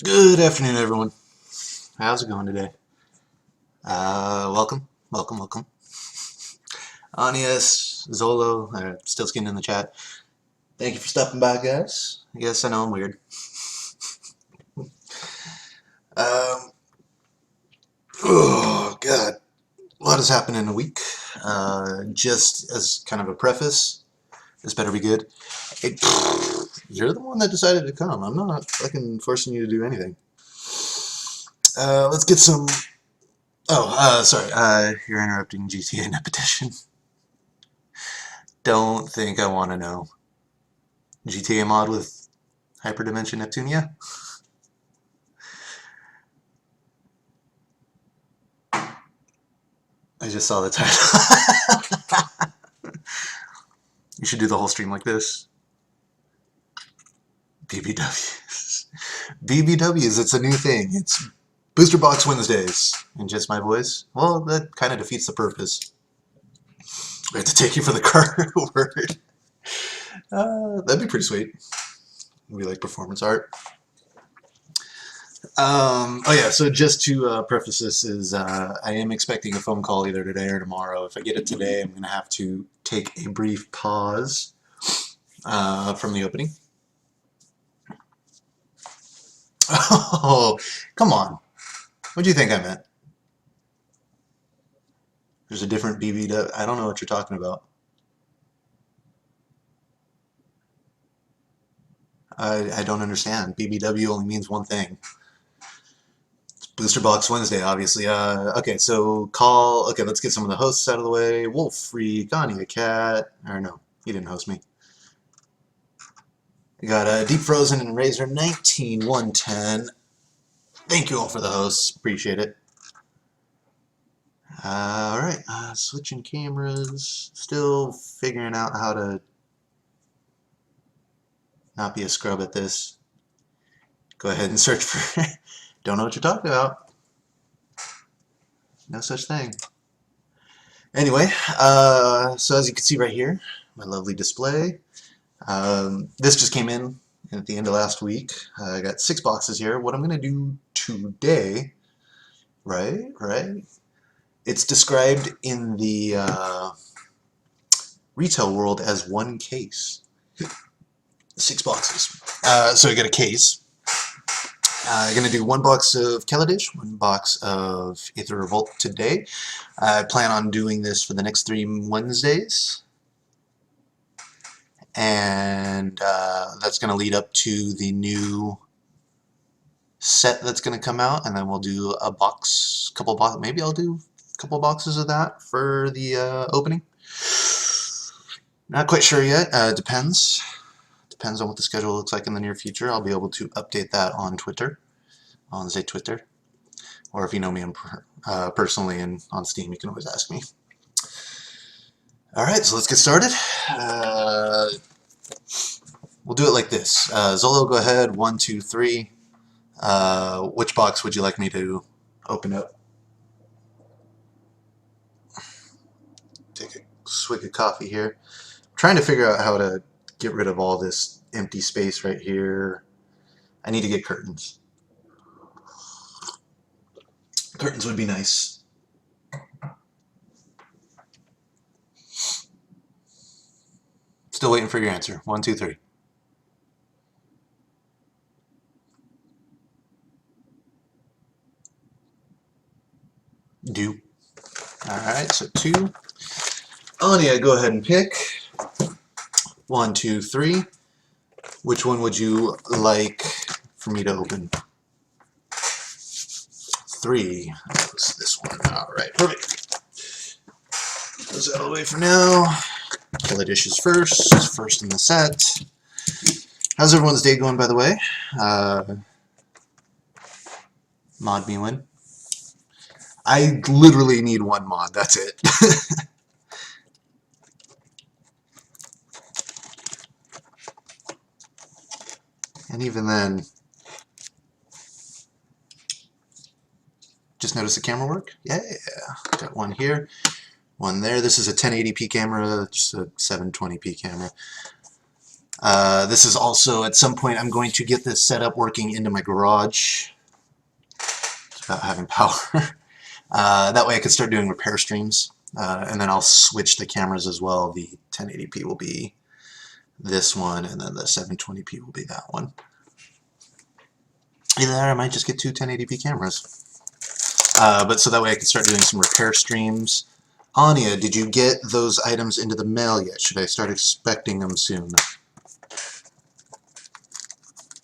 Good afternoon, everyone. How's it going today? Welcome. Anias, Zolo, still skin in the chat. Thank you for stopping by, guys. I guess I know I'm weird. Um, oh, God. A lot has happened in a week. Just as kind of a preface, this better be good. It, you're the one that decided to come. I'm not fucking forcing you to do anything. Let's get some... Oh, sorry. You're interrupting GTA Nepetition. Don't think I want to know. GTA mod with Hyperdimension Neptunia? I just saw the title. You should do the whole stream like this. BBWs. BBWs, it's a new thing. It's Booster Box Wednesdays. In just my voice? Well, that kind of defeats the purpose. I have to take you for the card word. That'd be pretty sweet. We like performance art. Oh yeah, so just to preface this is I am expecting a phone call either today or tomorrow. If I get it today, I'm going to have to take a brief pause from the opening. Oh, come on. What do you think I meant? There's a different BBW. I don't know what you're talking about. I don't understand. BBW only means one thing. It's Booster Box Wednesday, obviously. Okay, so call. Okay, let's get some of the hosts out of the way. Wolf Freak, Anya Cat. Or no, he didn't host me. We got Deep Frozen and Razor 19110. Thank you all for the hosts. Appreciate it. Alright, switching cameras. Still figuring out how to not be a scrub at this. Go ahead and search for... Don't know what you're talking about. No such thing. Anyway, so as you can see right here, my lovely display. This just came in at the end of last week. I got 6 boxes here. What I'm going to do today, right? It's described in the retail world as one case. 6 boxes. So I got a case. I'm going to do 1 box of Kaladesh, 1 box of Aether Revolt today. I plan on doing this for the next 3 Wednesdays. And that's going to lead up to the new set that's going to come out. And then we'll do a box, maybe I'll do a couple boxes of that for the opening. Not quite sure yet. Depends. Depends on what the schedule looks like in the near future. I'll be able to update that on Twitter, on say Twitter, or if you know me personally and on Steam, you can always ask me. All right, so let's get started. We'll do it like this. Zolo, go ahead. 1, 2, 3. Which box would you like me to open up? Take a swig of coffee here. I'm trying to figure out how to get rid of all this empty space right here. I need to get curtains. Curtains would be nice. Still waiting for your answer. 1, 2, 3. Do. Alright, so 2. Anya, go ahead and pick. 1, 2, 3. Which one would you like for me to open? 3. That was this one. Alright, perfect. Those out of the way for now. Kaladesh is first in the set. How's everyone's day going, by the way? Mod me win. I literally need 1 mod, that's it. And even then, just notice the camera work? Yeah, got 1 here, 1 there. This is a 1080p camera, just a 720p camera. This is also, at some point, I'm going to get this setup working into my garage. It's about having power. That way I can start doing repair streams. And then I'll switch the cameras as well. The 1080p will be this one, and then the 720p will be that one. Either that or I might just get two 1080p cameras. But so that way I can start doing some repair streams. Anya, did you get those items into the mail yet? Should I start expecting them soon?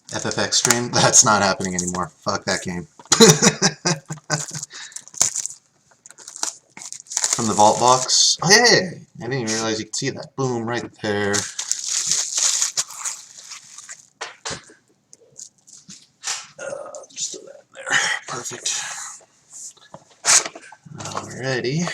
FFX stream? That's not happening anymore. Fuck that game. From the vault box. Oh, hey! I didn't even realize you could see that. Boom, right there. Just throw that in there. Perfect. Alrighty.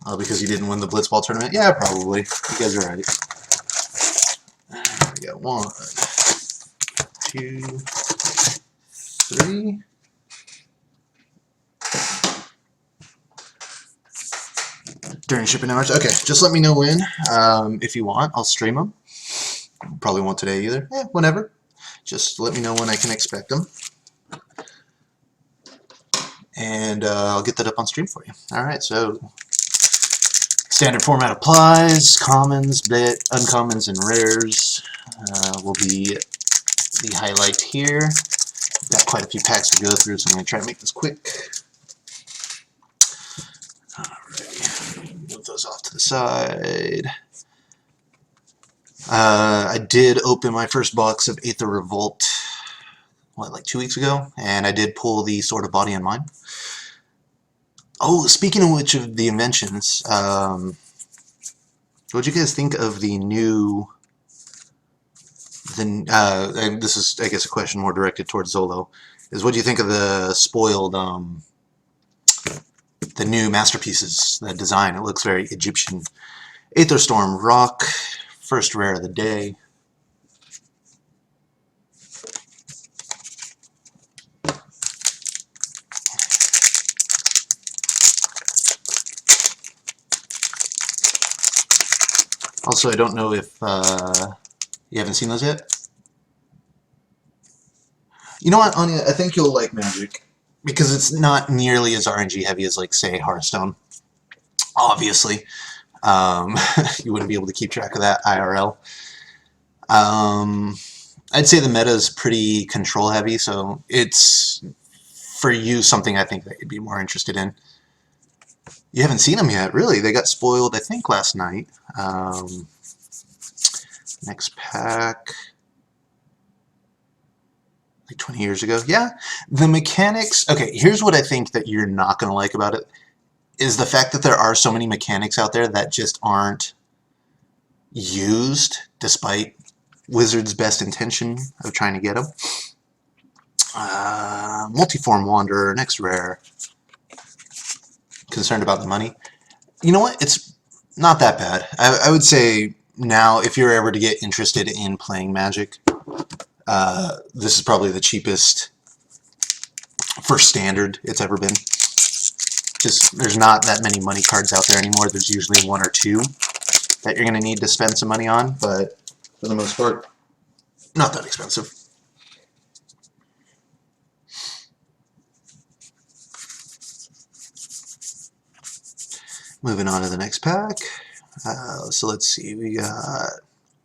Oh, because you didn't win the Blitzball tournament? Yeah, probably. You guys are right. We got 1, 2, 3. During shipping hours? Okay, just let me know when. If you want, I'll stream them. Probably won't today either. Whenever. Just let me know when I can expect them. And I'll get that up on stream for you. Alright, so standard format applies. Commons, bit, uncommons, and rares will be the highlight here. Got quite a few packs to go through, so I'm going to try to make this quick. Alright, move those off to the side. I did open my first box of Aether Revolt, what, like 2 weeks ago, and I did pull the Sword of Body and Mind. Oh, speaking of which of the inventions, what do you guys think of the new, and this is, I guess, a question more directed towards Zolo, is what do you think of the spoiled, the new masterpieces, the design? It looks very Egyptian. Aetherstorm Rock, first rare of the day. Also, I don't know if you haven't seen those yet. You know what, Anya? I think you'll like Magic because it's not nearly as RNG heavy as, like, say, Hearthstone. Obviously, you wouldn't be able to keep track of that IRL. I'd say the meta is pretty control heavy, so it's for you something I think that you'd be more interested in. You haven't seen them yet, really? They got spoiled, I think, last night. Next pack, like 20 years ago. Yeah, the mechanics. Okay, here's what I think that you're not going to like about it, is the fact that there are so many mechanics out there that just aren't used, despite Wizards' best intention of trying to get them. Multiform Wanderer, next rare. Concerned about the money. You know what? It's not that bad. I would say now, if you're ever to get interested in playing Magic, this is probably the cheapest for standard it's ever been. Just, there's not that many money cards out there anymore. There's usually 1 or 2 that you're going to need to spend some money on, but for the most part, not that expensive. Moving on to the next pack. So let's see, we got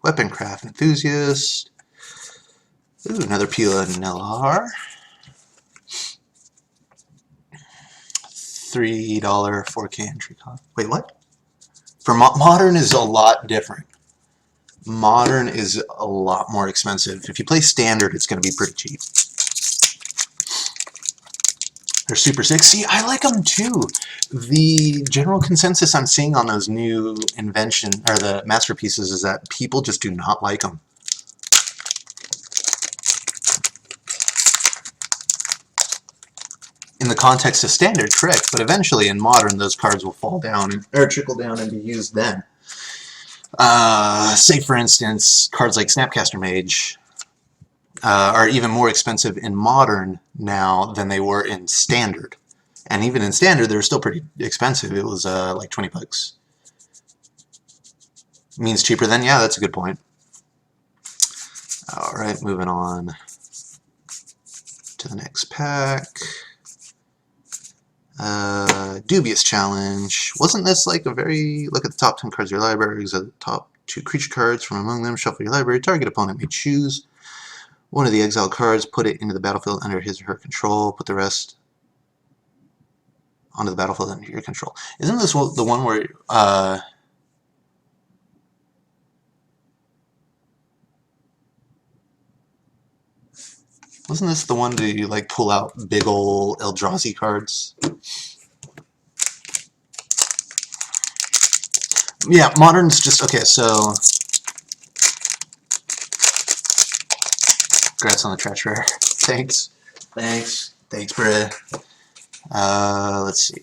Weaponcraft Enthusiast. Ooh, another Pila Nelahar. $3 4K entry cost. Wait, what? For Modern is a lot different. Modern is a lot more expensive. If you play Standard, it's going to be pretty cheap. They're super sick. See, I like them too. The general consensus I'm seeing on those new invention, or the masterpieces, is that people just do not like them. In the context of Standard, correct, but eventually in Modern those cards will fall down, or trickle down and be used then. Say for instance, cards like Snapcaster Mage are even more expensive in Modern now than they were in Standard. And even in standard, they were still pretty expensive. It was like 20 bucks. Means cheaper than? Yeah, that's a good point. Alright, moving on to the next pack. Dubious challenge. Wasn't this like a very... Look at the top 10 cards of your library. Exile the top 2 creature cards from among them. Shuffle your library. Target opponent may choose one of the exiled cards. Put it into the battlefield under his or her control. Put the rest onto the battlefield under your control. Isn't this the one where... wasn't this the one to like pull out big ol' Eldrazi cards? Yeah, Modern's just... Okay, so... Congrats on the trash rare. Thanks. Thanks. Thanks, bruh. Let's see.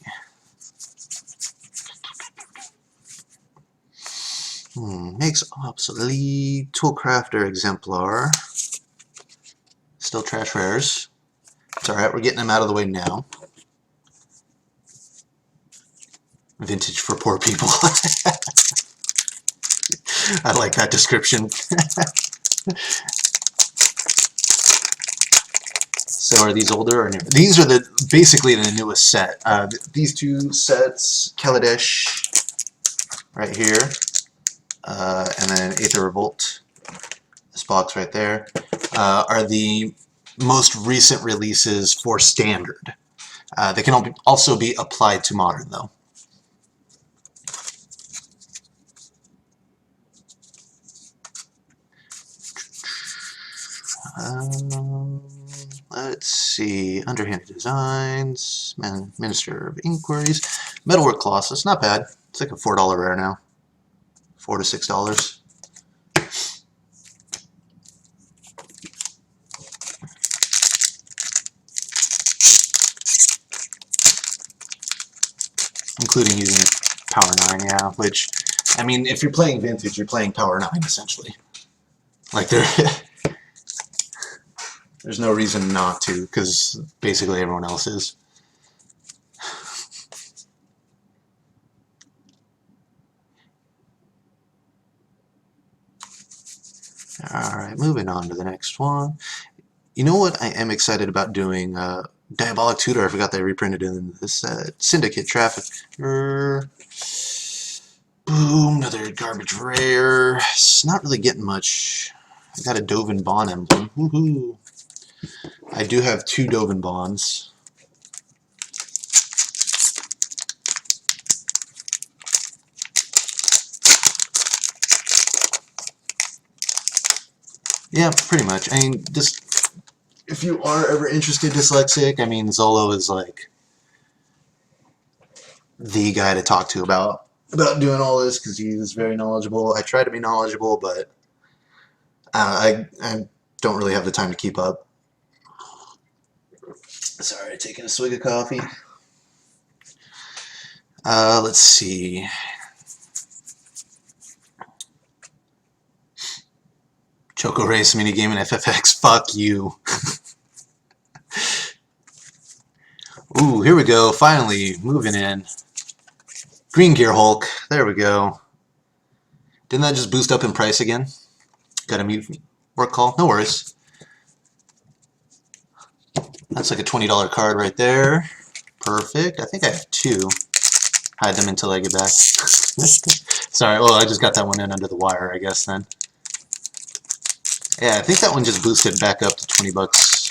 Makes obsolete. Toolcrafter Exemplar. Still trash rares. It's alright, we're getting them out of the way now. Vintage for poor people. I like that description. So are these older or new? These are basically the newest set. These two sets, Kaladesh right here, and then Aether Revolt, this box right there, are the most recent releases for Standard. They can also be applied to Modern, though. Let's see. Underhanded Designs, Minister of Inquiries, Metalwork Colossus. Not bad. It's like a $4 rare now. $4 to $6. Including using Power 9, yeah. Which, I mean, if you're playing Vintage, you're playing Power 9, essentially. Like, there's no reason not to, because basically everyone else is. Alright, moving on to the next one. You know what I am excited about doing? Diabolic Tutor, I forgot they reprinted it in this Syndicate Trafficker. Boom, another garbage rare. It's not really getting much. I got a Dovin Bond emblem. Woohoo! I do have 2 Dovin Bonds. Yeah, pretty much. I mean, just if you are ever interested, dyslexic, I mean, Zolo is like the guy to talk to about doing all this because he's very knowledgeable. I try to be knowledgeable, but I don't really have the time to keep up. Sorry, taking a swig of coffee. Let's see. Choco Race minigame in FFX. Fuck you. Ooh, here we go. Finally, moving in. Green Gear Hulk. There we go. Didn't that just boost up in price again? Got a mute work call? No worries. That's like a $20 card right there. Perfect. I think I have 2. Hide them until I get back. Sorry, well, I just got that one in under the wire, I guess, then. Yeah, I think that one just boosted back up to 20 bucks.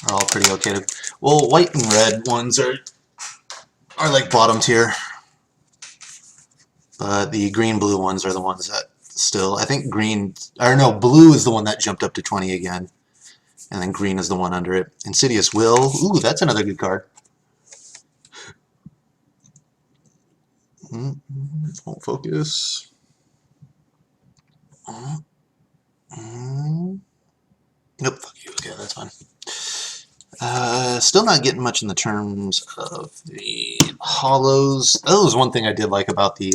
Are all pretty okay. Well, white and red ones are like bottom tier. But the green-blue ones are the ones that still, I think green, or no, blue is the one that jumped up to 20 again. And then green is the one under it. Insidious Will. Ooh, that's another good card. Won't focus. Nope, fuck you. Okay, that's fine. Still not getting much in the terms of the hollows. That was one thing I did like about the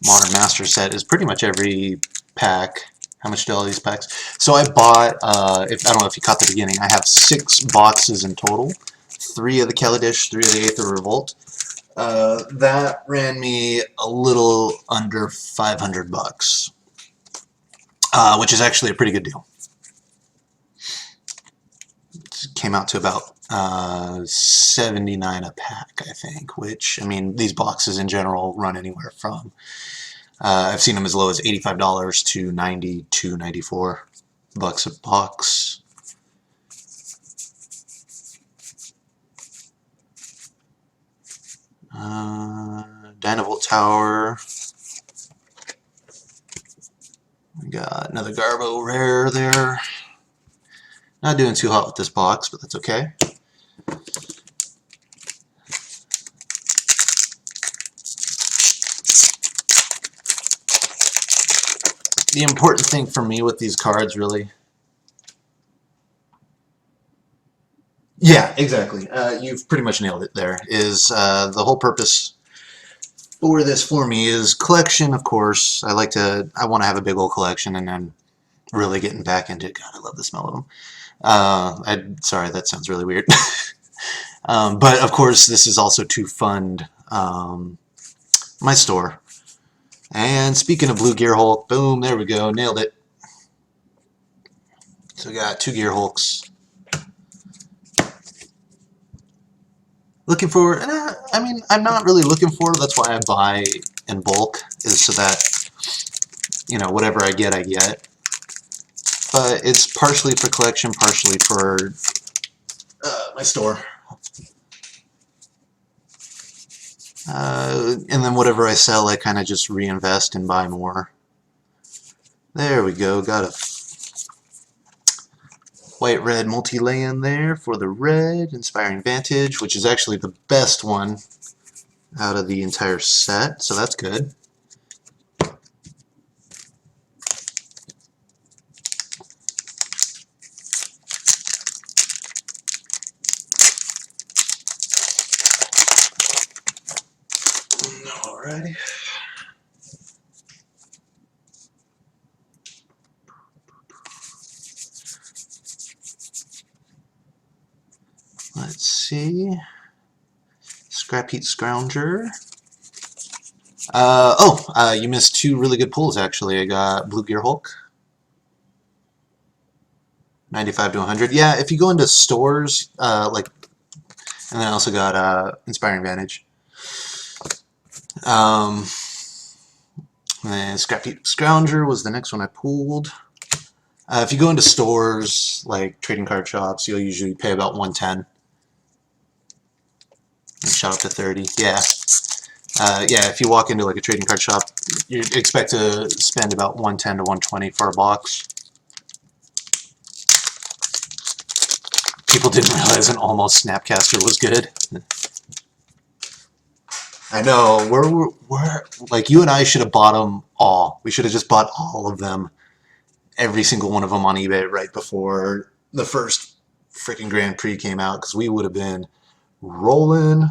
Modern Master set, is pretty much every pack How much do all these packs? So I bought, if I don't know if you caught the beginning, I have 6 boxes in total. 3 of the Kaladesh, 3 of the Aether Revolt. That ran me a little under 500 bucks, which is actually a pretty good deal. It came out to about 79 a pack, I think, which, I mean, these boxes in general run anywhere from, I've seen them as low as $85 to $92, $94 a box. Dynavolt Tower. We got another Garbo rare there. Not doing too hot with this box, but that's okay. The important thing for me with these cards, really... Yeah, exactly. You've pretty much nailed it there. Is the whole purpose for this for me is collection, of course. I want to have a big old collection, and then really getting back into it. God, I love the smell of them. Sorry, that sounds really weird. But of course, this is also to fund my store. And speaking of Blue Gear Hulk, boom, there we go, nailed it. So we got 2 Gear Hulks. Looking for, I mean, I'm not really looking for, that's why I buy in bulk, is so that, you know, whatever I get, I get. But it's partially for collection, partially for my store. And then whatever I sell, I kind of just reinvest and buy more. There we go, got a white-red multi-land there for the red, Inspiring Vantage, which is actually the best one out of the entire set, so that's good. Alrighty. Let's see. Scrap Heat Scrounger. You missed 2 really good pulls, actually. I got Blue Gear Hulk. 95 to 100. Yeah, if you go into stores, and then I also got Inspiring Vantage. And Scrap Heat Scrounger was the next one I pulled. If you go into stores, like trading card shops, you'll usually pay about 110. And shot up to 30. Yeah. Yeah, if you walk into like a trading card shop, you expect to spend about 110 to 120 for a box. People didn't realize an almost Snapcaster was good. I know, we're like, you and I should have bought them all. We should have just bought all of them. Every single one of them on eBay right before the first freaking Grand Prix came out, because we would have been rolling.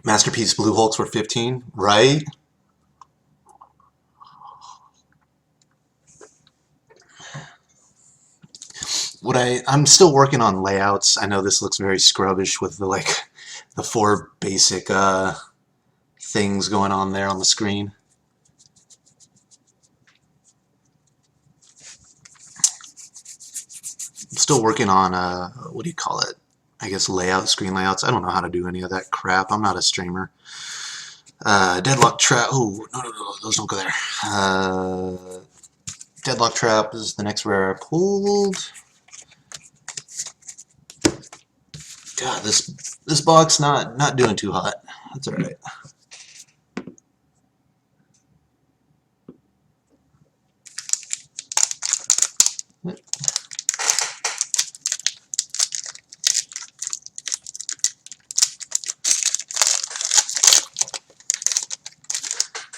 Masterpiece Blue Hulks were 15, right? I'm still working on layouts. I know this looks very scrubbish with the 4 basic things going on there on the screen. I'm still working on what do you call it? I guess screen layouts. I don't know how to do any of that crap. I'm not a streamer. Deadlock Trap. Oh, no, those don't go there. Deadlock Trap is the next rare I pulled. God, this box not doing too hot. That's all right.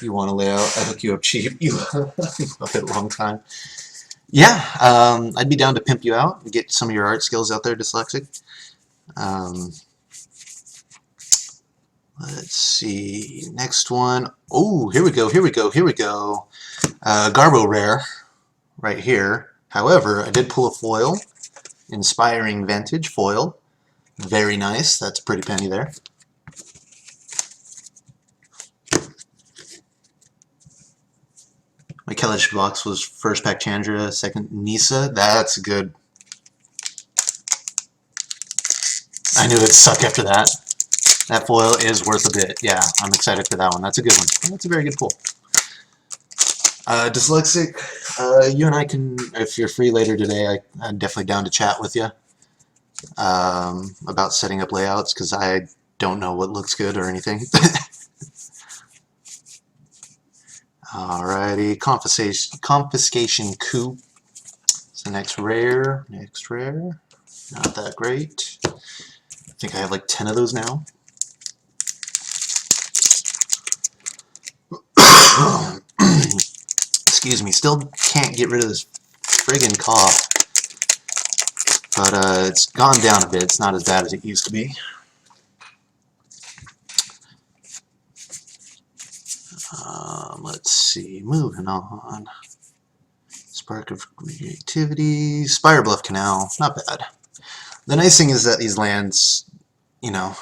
You want to lay out? I hook you up cheap. You love it a long time. Yeah, I'd be down to pimp you out and get some of your art skills out there, Dyslexic. Let's see. Next one. Oh, here we go. Garbo rare right here. However, I did pull a foil. Inspiring Vintage foil. Very nice. That's a pretty penny there. My Kellish box was first pack Chandra, second Nisa. That's good. I knew it'd suck after that. That foil is worth a bit. Yeah, I'm excited for that one. That's a good one. That's a very good pull. Dyslexic, you and I can, if you're free later today, I'm definitely down to chat with you about setting up layouts, because I don't know what looks good or anything. Alrighty, Confiscation Coup. It's the next rare. Next rare. Not that great. I think I have like 10 of those now. Excuse me, still can't get rid of this friggin' cough. But it's gone down a bit. It's not as bad as it used to be. Let's see, moving on. Spark of Creativity, Spire Bluff Canal, not bad. The nice thing is that these lands, you know,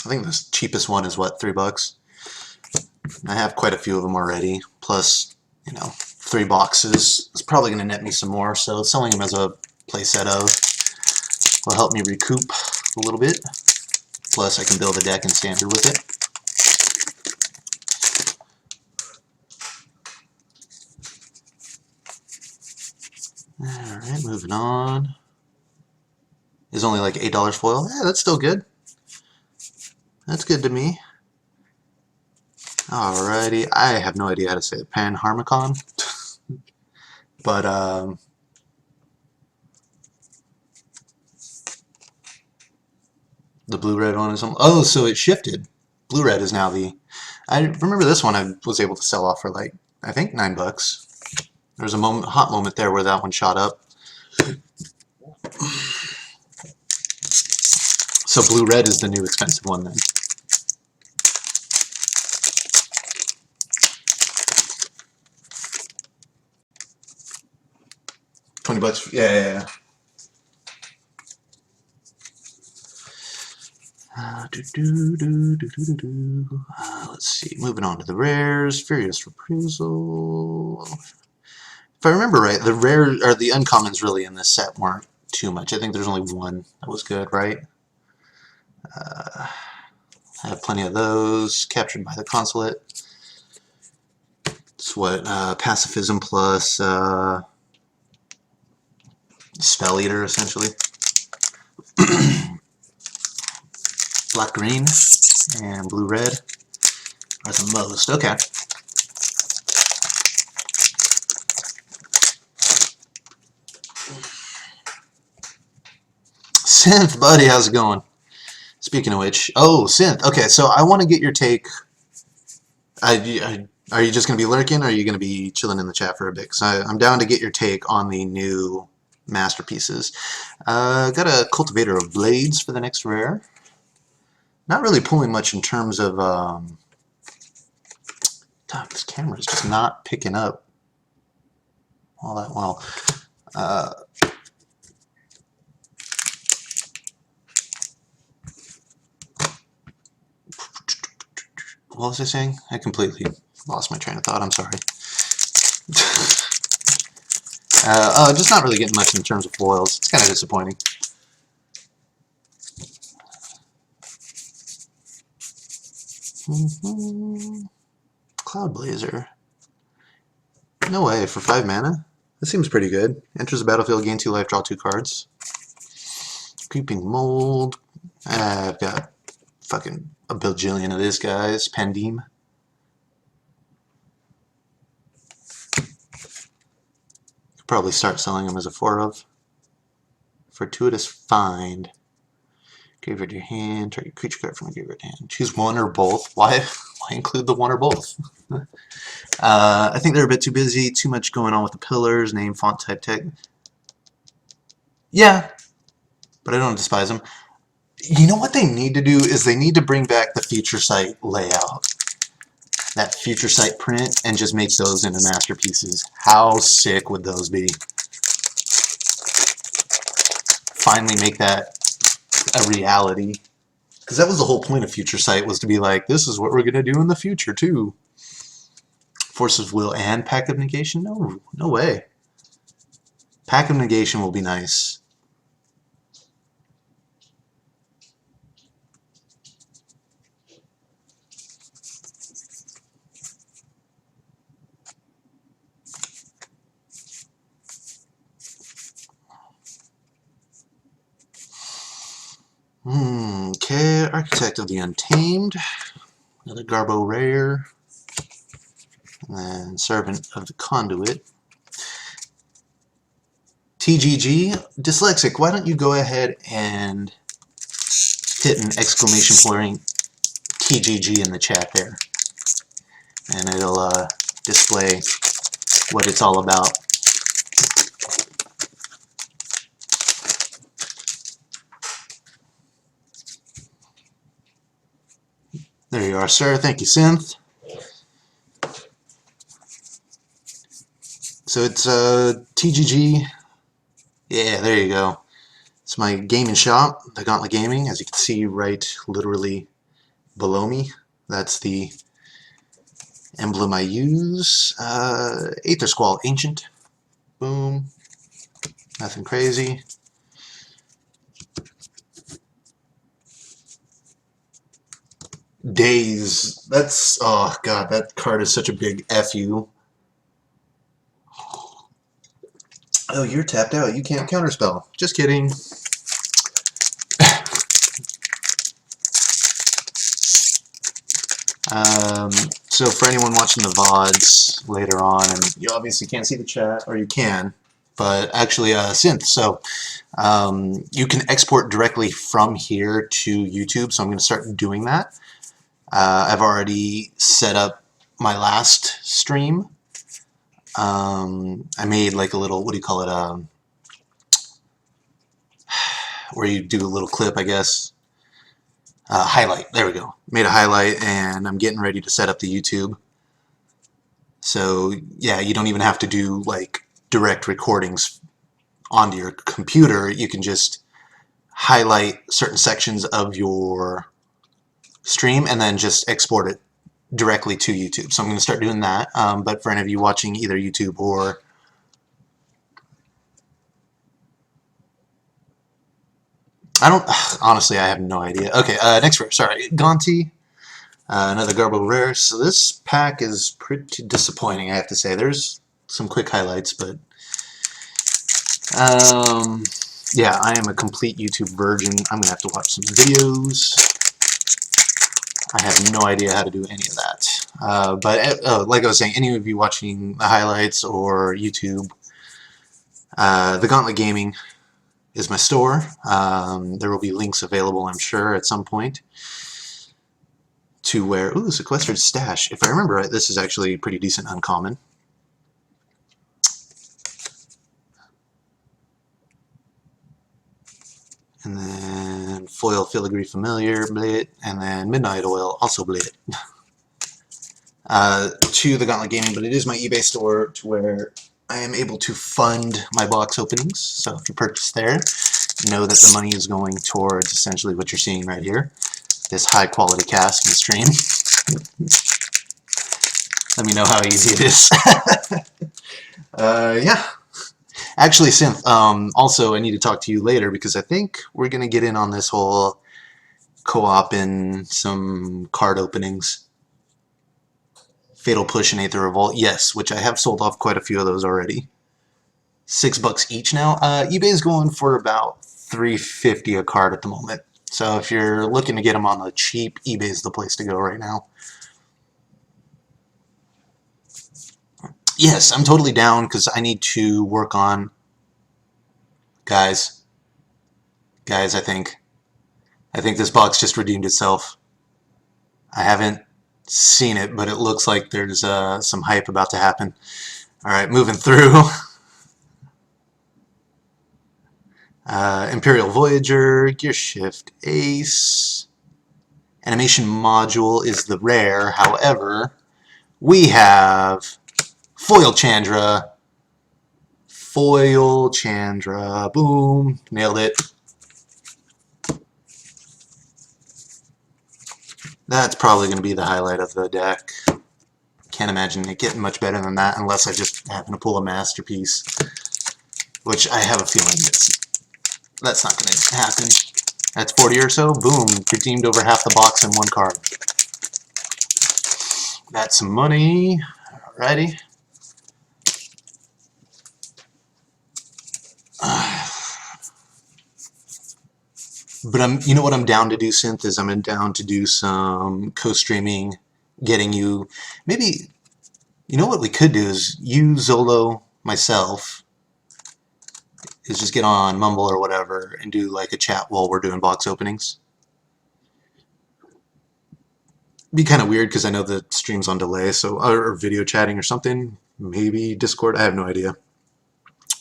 I think the cheapest one is what, $3? I have quite a few of them already, plus, you know, 3 boxes. It's probably going to net me some more, so selling them as a playset of will help me recoup a little bit. Plus, I can build a deck in Standard with it. Alright, moving on. Is only like $8 foil. Yeah, that's still good. That's good to me. Alrighty, I have no idea how to say it. Panharmicon. But, the blue-red one is something. Oh, so it shifted. Blue-red is now the... I remember this one I was able to sell off for like, I think $9. There was a moment, hot moment there where that one shot up. So blue-red is the new expensive one then. $20. Yeah. Let's see. Moving on to the rares. Furious Reprisal. If I remember right, the rare or the uncommons really in this set weren't too much. I think there's only one that was good, right? I have plenty of those. Captured by the Consulate. It's what Pacifism plus Spell Eater essentially. Black green and blue red are the most. Okay. Synth, buddy, how's it going? Speaking of which, oh, Synth. Okay, so I want to get your take. Are you just going to be lurking, or are you going to be chilling in the chat for a bit? Because I'm down to get your take on the new masterpieces. Got a Cultivator of Blades for the next rare. Not really pulling much in terms of... God, this camera is just not picking up all that well. What was I saying? I completely lost my train of thought. I'm sorry. Just not really getting much in terms of foils. It's kind of disappointing. Cloud Blazer. No way, for 5 mana? That seems pretty good. Enters the battlefield, gain 2 life, draw 2 cards. Creeping Mold. I've got fucking a bajillion of this, guys. Pendim. Could probably start selling them as a 4 of. Fortuitous Find. Graveyard your hand, target creature card from a graveyard hand. Choose one or both. Why include the one or both? I think they're a bit too busy, too much going on with the pillars, name, font type, tech. Yeah, but I don't despise them. You know what they need to do is they need to bring back the feature site layout. that Future Sight print and just makes those into masterpieces. How sick would those be? Finally make that a reality. Because that was the whole point of Future Sight, was to be like, this is what we're going to do in the future, too. Force of Will and Pact of Negation? No, no way. Pact of Negation will be nice. Okay, Architect of the Untamed. Another Garbo Rare. And Servant of the Conduit. TGG, Dyslexic, why don't you go ahead and hit an exclamation point TGG in the chat there. And it'll display what it's all about. There you are, sir. Thank you, Synth. So it's TGG. Yeah, there you go. It's my gaming shop, the Gauntlet Gaming, as you can see right literally below me. That's the emblem I use. Aether Squall Ancient. Boom. Nothing crazy. Daze. That's, oh god, that card is such a big FU. Oh, you're tapped out. You can't counterspell. Just kidding. So for anyone watching the VODs later on, and you obviously can't see the chat, or you can, but actually Synth, so you can export directly from here to YouTube, so I'm going to start doing that. I've already set up my last stream. I made like a little, what do you call it, where you do a little clip, I guess. Highlight, there we go. Made a highlight, and I'm getting ready to set up the YouTube. So yeah, you don't even have to do like direct recordings onto your computer. You can just highlight certain sections of your stream and then just export it directly to YouTube. So I'm going to start doing that. But for any of you watching either YouTube or honestly, I have no idea. Okay, next rare, sorry, Gonti, another Garbo rare. So this pack is pretty disappointing, I have to say. There's some quick highlights, but yeah, I am a complete YouTube virgin. I'm gonna have to watch some videos. I have no idea how to do any of that. But like I was saying, any of you watching the highlights or YouTube, the Gauntlet Gaming is my store. There will be links available, I'm sure, at some point to where, ooh, Sequestered Stash. If I remember right, this is actually pretty decent uncommon. And then Foil Filigree Familiar, Blade, and then Midnight Oil, also Blade. To the Gauntlet Gaming, but it is my eBay store to where I am able to fund my box openings. So if you purchase there, know that the money is going towards essentially what you're seeing right here, this high quality cast and stream. Let me know how easy it is. Yeah. Actually, Synth, also I need to talk to you later because I think we're going to get in on this whole co-op in some card openings. Fatal Push and Aether Revolt, yes, which I have sold off quite a few of those already. $6 each now. eBay's going for about $3.50 a card at the moment. So if you're looking to get them on the cheap, eBay's the place to go right now. Yes, I'm totally down because I need to work on, guys, I think this box just redeemed itself. I haven't seen it, but it looks like there's some hype about to happen. Alright, moving through. Imperial Voyager, Gearshift Ace. Animation Module is the rare, however, we have Foil Chandra. Foil Chandra. Boom. Nailed it. That's probably going to be the highlight of the deck. Can't imagine it getting much better than that unless I just happen to pull a masterpiece, which I have a feeling that's not going to happen. That's 40 or so. Boom. Redeemed over half the box in one card. That's some money. Alrighty. But you know what I'm down to do, Synth, is I'm down to do some co-streaming, getting you, maybe, you know what we could do is you, Zolo, myself, is just get on Mumble or whatever and do like a chat while we're doing box openings. Be kind of weird because I know the stream's on delay, so or video chatting or something, maybe Discord, I have no idea.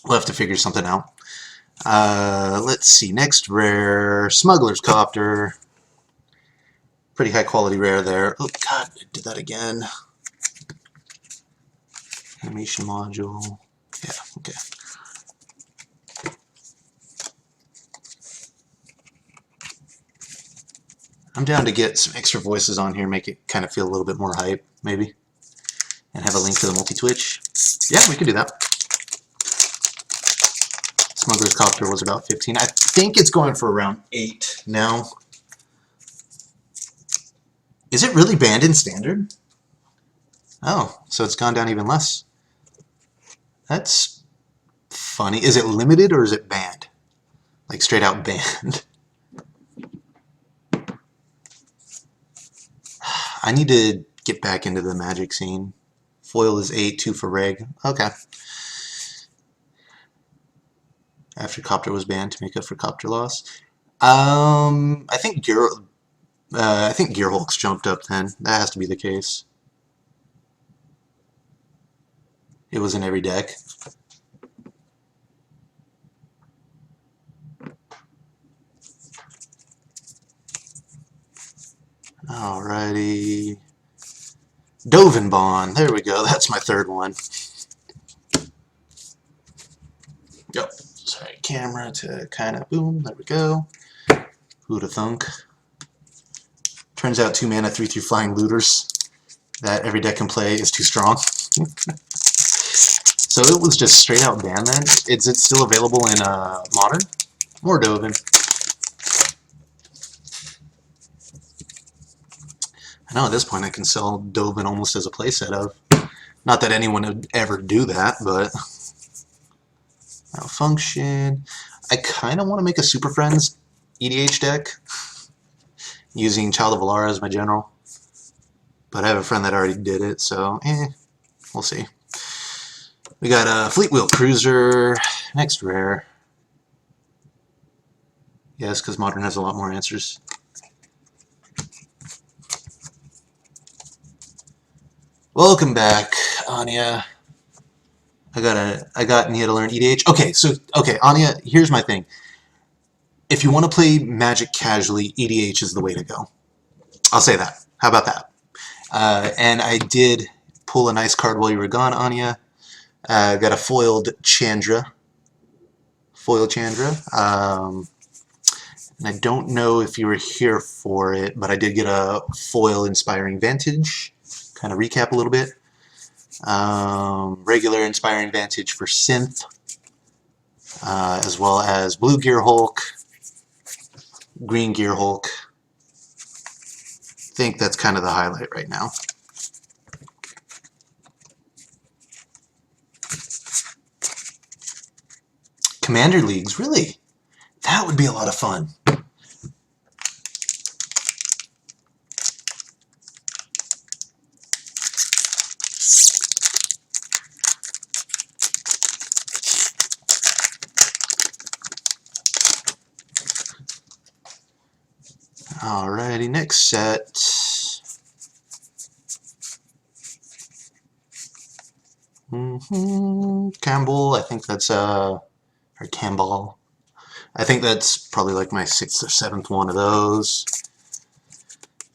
We'll have to figure something out. Let's see, next rare, Smuggler's Copter. Pretty high quality rare there. Oh god, I did that again. Animation module. Yeah, okay. I'm down to get some extra voices on here, make it kind of feel a little bit more hype, maybe. And have a link to the multi-twitch. Yeah, we could do that. Smuggler's Copter was about 15. I think it's going for around 8 now. Is it really banned in Standard? Oh, so it's gone down even less. That's funny. Is it limited or is it banned? Like straight out banned. I need to get back into the Magic scene. Foil is 8, 2 for reg. Okay. After Copter was banned to make up for Copter loss. I think Gearhulk's jumped up then. That has to be the case. It was in every deck. Alrighty. Dovin. There we go. That's my third one. Yep. Sorry, camera to kind of boom. There we go. Who'da thunk? Turns out 2 mana, 3/3 flying looters that every deck can play is too strong. So it was just straight out banned then. Is it still available in Modern? More Dovin. I know at this point I can sell Dovin almost as a playset of. Not that anyone would ever do that, but malfunction. I kind of want to make a Super Friends EDH deck using Child of Alara as my general. But I have a friend that already did it, so we'll see. We got a Fleetwheel Cruiser, next rare. Yes, because Modern has a lot more answers. Welcome back, Anya. I got Nia to learn EDH. Okay, Anya, here's my thing. If you want to play Magic casually, EDH is the way to go. I'll say that. How about that? And I did pull a nice card while you were gone, Anya. Got a foiled Chandra. Foil Chandra. And I don't know if you were here for it, but I did get a foil Inspiring Vantage. Kind of recap a little bit. Regular Inspiring Vantage for Synth, as well as Blue Gearhulk, Green Gearhulk. I think that's kind of the highlight right now. Commander Leagues, really? That would be a lot of fun. Alrighty, next set. Campbell, I think that's or Campbell. I think that's probably like my 6th or 7th one of those.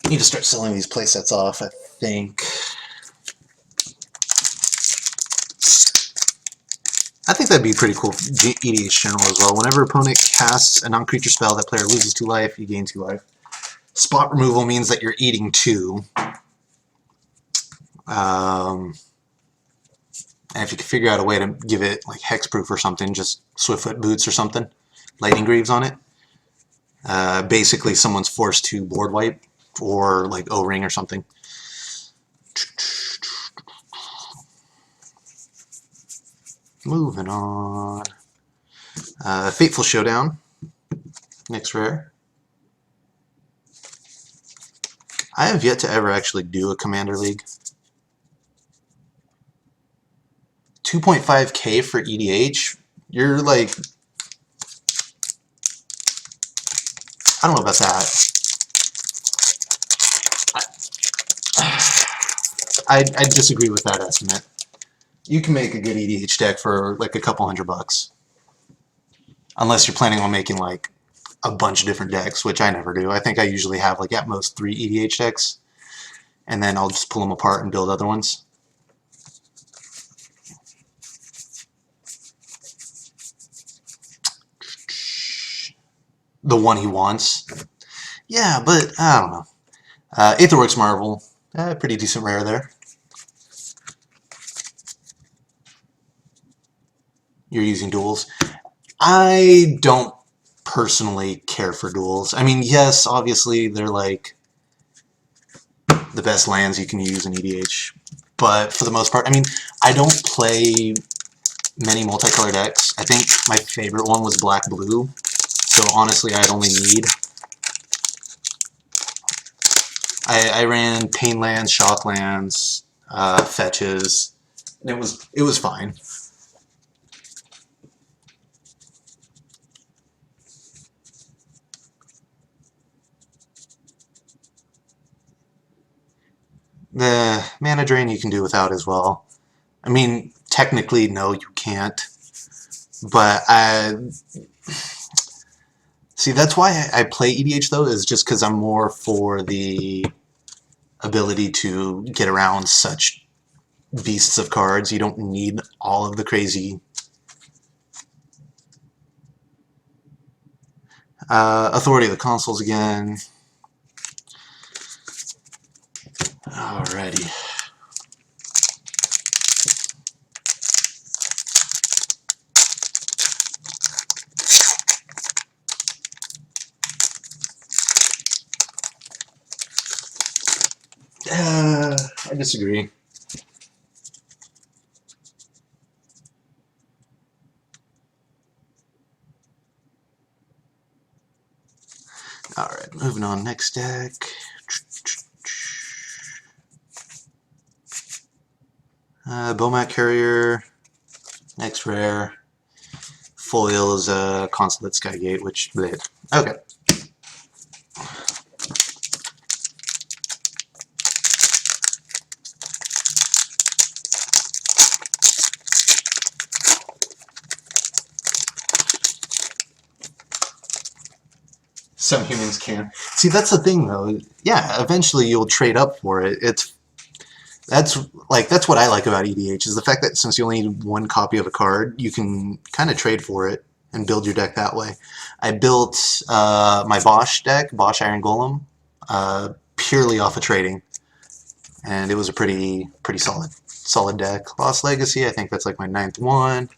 Need to start selling these playsets off, I think. I think that'd be pretty cool for EDH General as well. Whenever opponent casts a non-creature spell, that player loses 2 life, you gain 2 life. Spot removal means that you're eating 2. And if you can figure out a way to give it like hexproof or something, just Swiftfoot Boots or something, Lightning Greaves on it. Basically, someone's forced to board wipe or like O-Ring or something. Moving on. Fateful Showdown. Next rare. I have yet to ever actually do a Commander League. 2.5k for EDH. You're like, I don't know about that. I disagree with that estimate. You can make a good EDH deck for like a couple $100. Unless you're planning on making like a bunch of different decks, which I never do. I think I usually have like at most 3 EDH decks, and then I'll just pull them apart and build other ones. The one he wants. Yeah, but I don't know. Aetherworks Marvel, pretty decent rare there. You're using duels. I don't personally care for duels. I mean, yes, obviously they're like the best lands you can use in EDH, but for the most part, I mean, I don't play many multicolor decks. I think my favorite one was black-blue, so honestly I'd only need... I ran Pain Lands, Shock Lands, Fetches, and it was fine. The Mana Drain you can do without as well. I mean, technically, no, you can't. But see, that's why I play EDH, though, is just because I'm more for the ability to get around such beasts of cards. You don't need all of the crazy... Authority of the Consuls again. Alrighty. I disagree. Alright, moving on. Next deck. Bomat Carrier. Next rare. Foil is a Consulate Skygate, which... bleh. Okay. Some humans can. See, that's the thing, though. Yeah, eventually you'll trade up for it. That's what I like about EDH, is the fact that since you only need 1 copy of a card, you can kind of trade for it and build your deck that way. I built my Bosch deck, Bosch Iron Golem, purely off of trading, and it was a pretty solid deck. Lost Legacy, I think that's like my 9th one.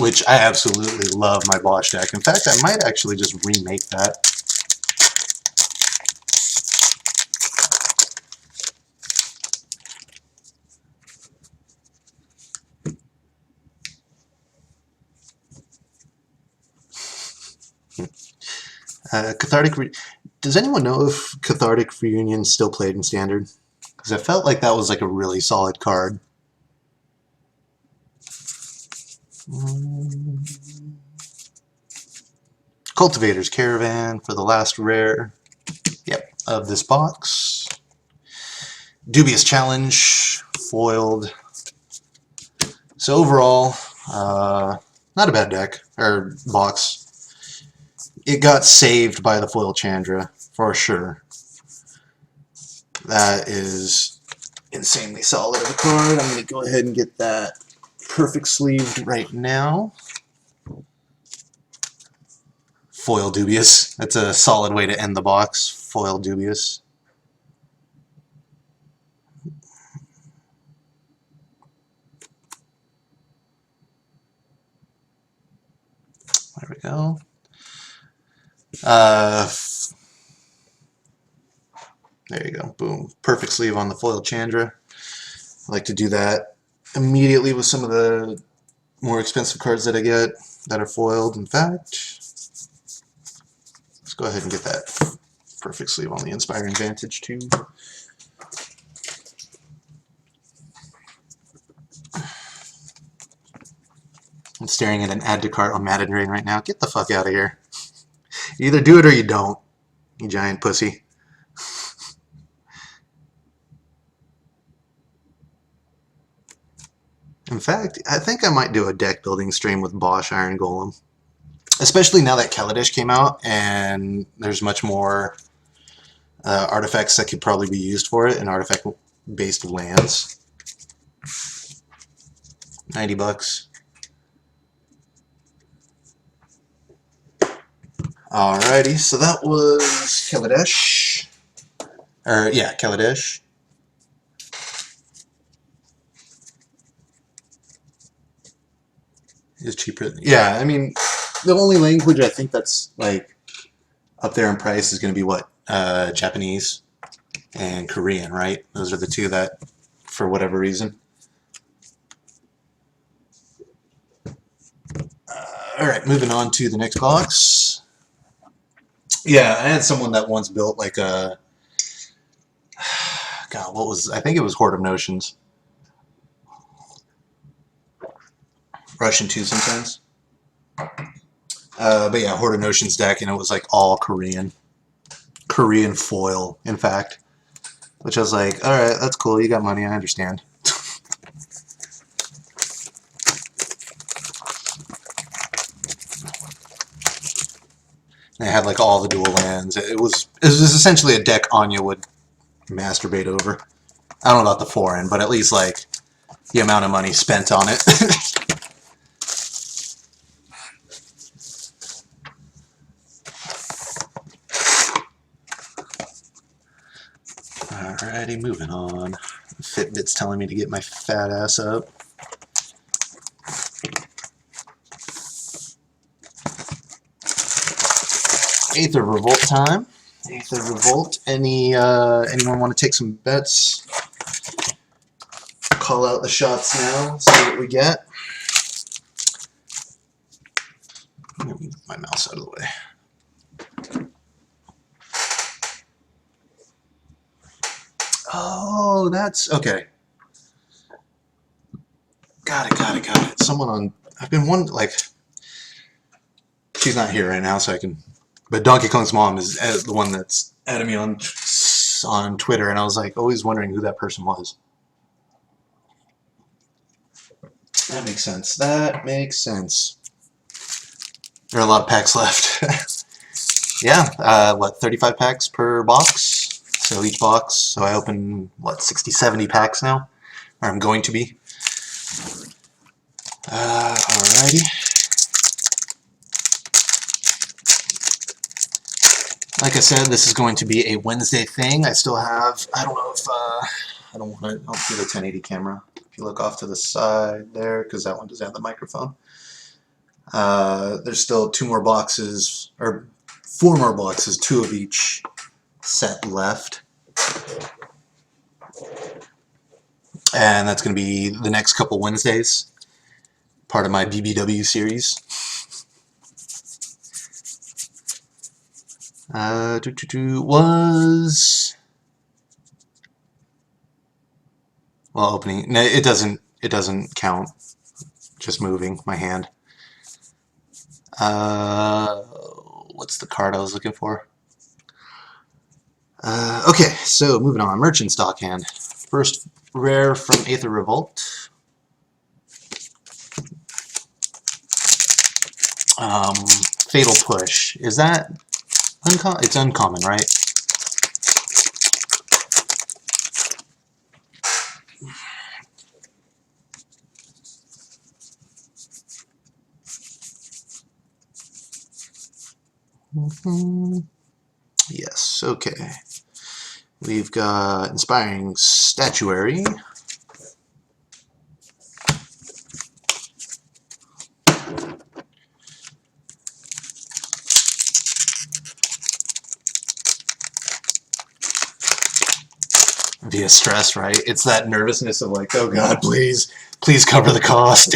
Which I absolutely love my Bosch deck. In fact, I might actually just remake that. Does anyone know if Cathartic Reunion is still played in Standard? Because I felt like that was like a really solid card. Cultivator's Caravan for the last rare. Yep, of this box. Dubious Challenge, foiled. So overall, not a bad deck, or box. It got saved by the foil Chandra, for sure. That is insanely solid of a card. I'm going to go ahead and get that perfect sleeved right now. Foil dubious. That's a solid way to end the box. Foil dubious. There we go. There you go. Boom. Perfect sleeve on the foil Chandra. I like to do that immediately with some of the more expensive cards that I get that are foiled. In fact, let's go ahead and get that perfect sleeve on the Inspiring Vantage too. I'm staring at an add to cart on Madden Ring right now. Get the fuck out of here. You either do it or you don't, you giant pussy. In fact, I think I might do a deck building stream with Bosch Iron Golem. Especially now that Kaladesh came out and there's much more artifacts that could probably be used for it and artifact-based lands. 90 bucks. Alrighty, so that was Kaladesh. Yeah, Kaladesh. Is cheaper. Yeah, I mean, the only language I think that's like up there in price is going to be what? Japanese and Korean, right? Those are the two that, for whatever reason. Alright, moving on to the next box. Yeah, I had someone that once built like a... God, what was... I think it was Horde of Notions. Russian too sometimes. But yeah, Horde of Notions deck, and it was like all Korean. Korean foil, in fact. Which I was like, alright, that's cool, you got money, I understand. They had like all the dual lands. It was essentially a deck Anya would masturbate over. I don't know about the foreign, but at least like the amount of money spent on it. Alrighty, moving on. Fitbit's telling me to get my fat ass up. Aether Revolt time. Aether Revolt. Anyone want to take some bets? Call out the shots now. See what we get. I'm gonna move my mouse out of the way. Oh, that's okay. Got it. Someone on. I've been wondering, like, she's not here right now, so I can. But Donkey Kong's mom is the one that's added me on Twitter, and I was like always wondering who that person was. That makes sense. That makes sense. There are a lot of packs left. Yeah, what, 35 packs per box? So each box. So I open, what, 60, 70 packs now? Or I'm going to be. Alrighty. Like I said, this is going to be a Wednesday thing. I still have, I don't know if, I don't want to, I'll do the 1080 camera. If you look off to the side there, because that one doesn't have the microphone. There's still 2 more boxes, or 4 more boxes, 2 of each set left. And that's going to be the next couple Wednesdays, part of my BBW series. Was... Well, opening... No, it doesn't count. Just moving my hand. What's the card I was looking for? Okay, so moving on. Merchant stock hand. First rare from Aether Revolt. Fatal Push. Is that uncommon? It's uncommon, right? Yes, okay. We've got Inspiring Statuary. Via stress, right? It's that nervousness of like, oh God, please cover the cost.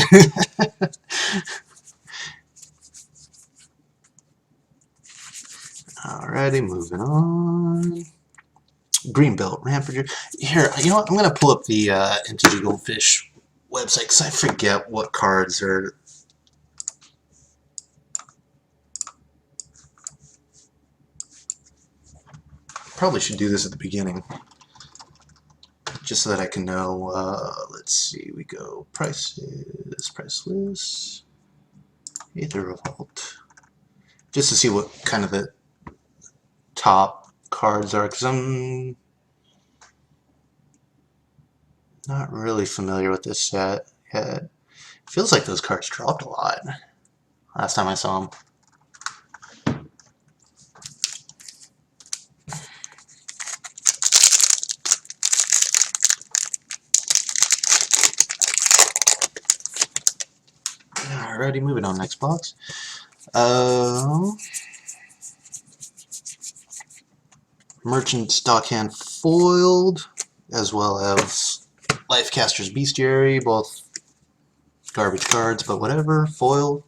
Alrighty, moving on. Greenbelt Rampager. Here, you know what? I'm gonna pull up the MTG Goldfish website because I forget what cards are. Probably should do this at the beginning, just so that I can know. Let's see. We go prices, price list, Aether Revolt, just to see what kind of the top cards are, because I'm not really familiar with this set yet. It feels like those cards dropped a lot last time I saw them. Alrighty, moving on, next box. Merchant Stockhand foiled, as well as Lifecaster's Bestiary, both garbage cards, but whatever. Foil.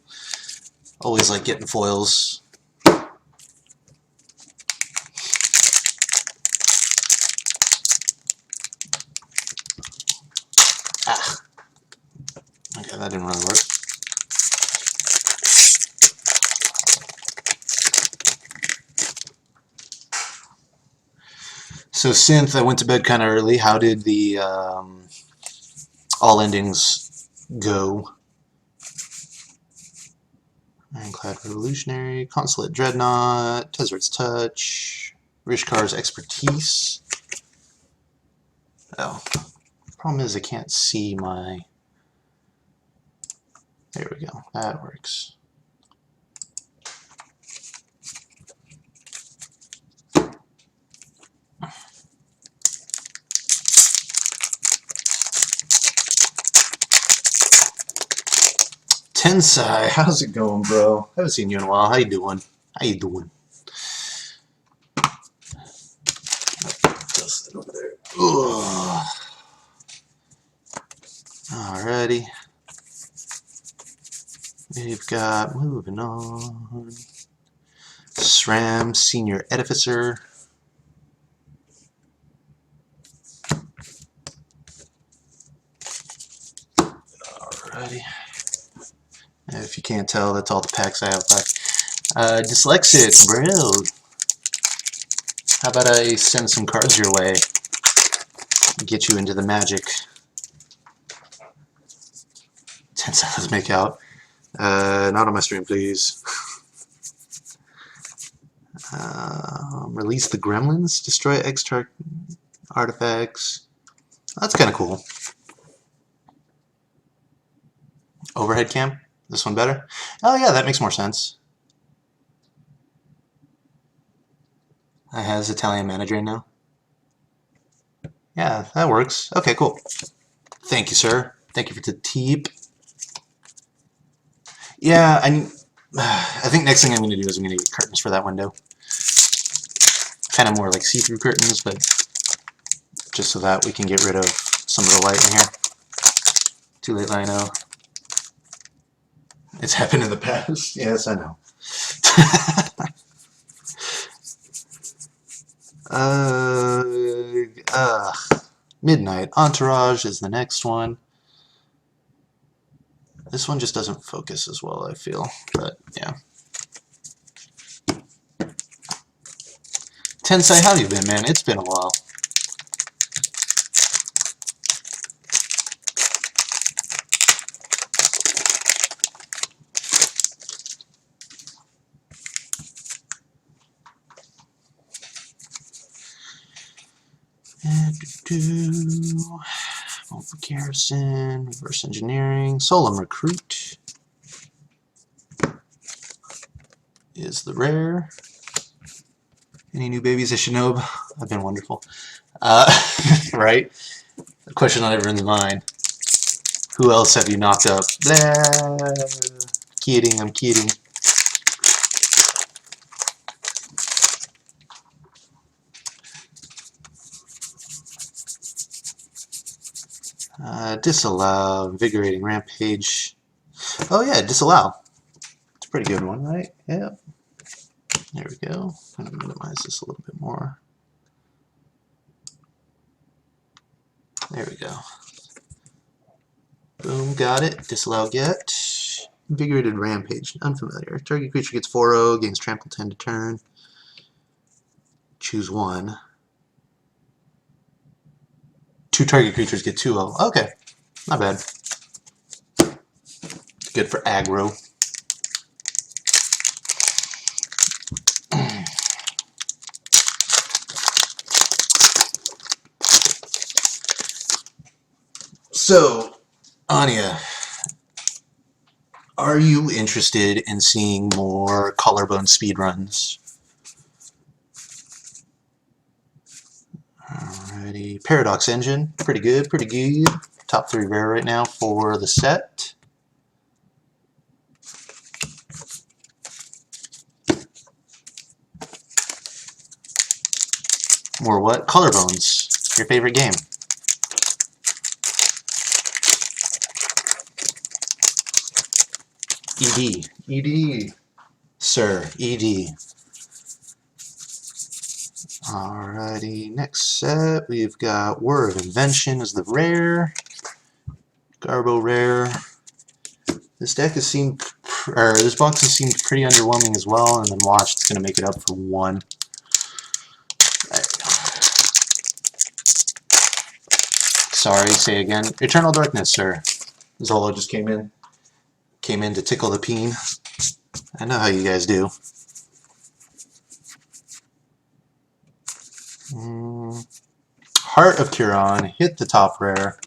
Always like getting foils. Ah. Okay, that didn't really work. So Synth, I went to bed kind of early. How did the all endings go? Ironclad Revolutionary, Consulate Dreadnought, Tezzeret's Touch, Rishkar's Expertise. Oh, problem is I can't see my... There we go, that works. Tensai, how's it going, bro? I haven't seen you in a while. How you doing? How you doing? Just over there. Ugh. Alrighty. We've got, moving on, SRAM Senior Edificer. Alrighty. If you can't tell, that's all the packs I have left. Dyslexic, bro. How about I send some cards your way? Get you into the magic. Tensai, let's make out. Not on my stream, please. Release the Gremlins, destroy extra artifacts. That's kind of cool. Overhead cam? This one better? Oh yeah, that makes more sense. I has Italian manager now. Yeah, that works. Okay, cool. Thank you, sir. Thank you for the tip. Yeah, I think next thing I'm going to do is I'm going to get curtains for that window. Kind of more like see-through curtains, but just so that we can get rid of some of the light in here. Too late, Lino. It's happened in the past. Yes, I know. Midnight Entourage is the next one. This one just doesn't focus as well, I feel, but yeah. Tensai, how you been, man? It's been a while. Multiple Garrison, Reverse Engineering, Solemn Recruit. is the rare. Any new babies? I should know. I've been wonderful. Right? The question on everyone's mind. Who else have you knocked up? Blah. Kidding, I'm kidding. Disallow, invigorating rampage. Oh yeah, disallow. It's a pretty good one, right? Yeah. There we go. I'm going to minimize this a little bit more. There we go. Boom, got it. Disallow get. Invigorated rampage, unfamiliar. Target creature gets 4/0, gains trample 10 to turn. Choose one. 2 target creatures get 2/0. Okay, not bad. Good for aggro. So, Anya, are you interested in seeing more collarbone speedruns? Alrighty, Paradox Engine, pretty good, pretty good. Top 3 rare right now for the set. More what? Collarbones, your favorite game. ED. ED. Sir, ED. Alrighty, next set we've got Whir of Invention as the rare. Garbo rare. This deck has seemed, or this box has seemed pretty underwhelming as well, and then watch, it's going to make it up for one. Sorry, say again. Eternal Darkness, sir. Zolo just came in. Came in to tickle the peen. I know how you guys do. Heart of Kiran, hit the top rare.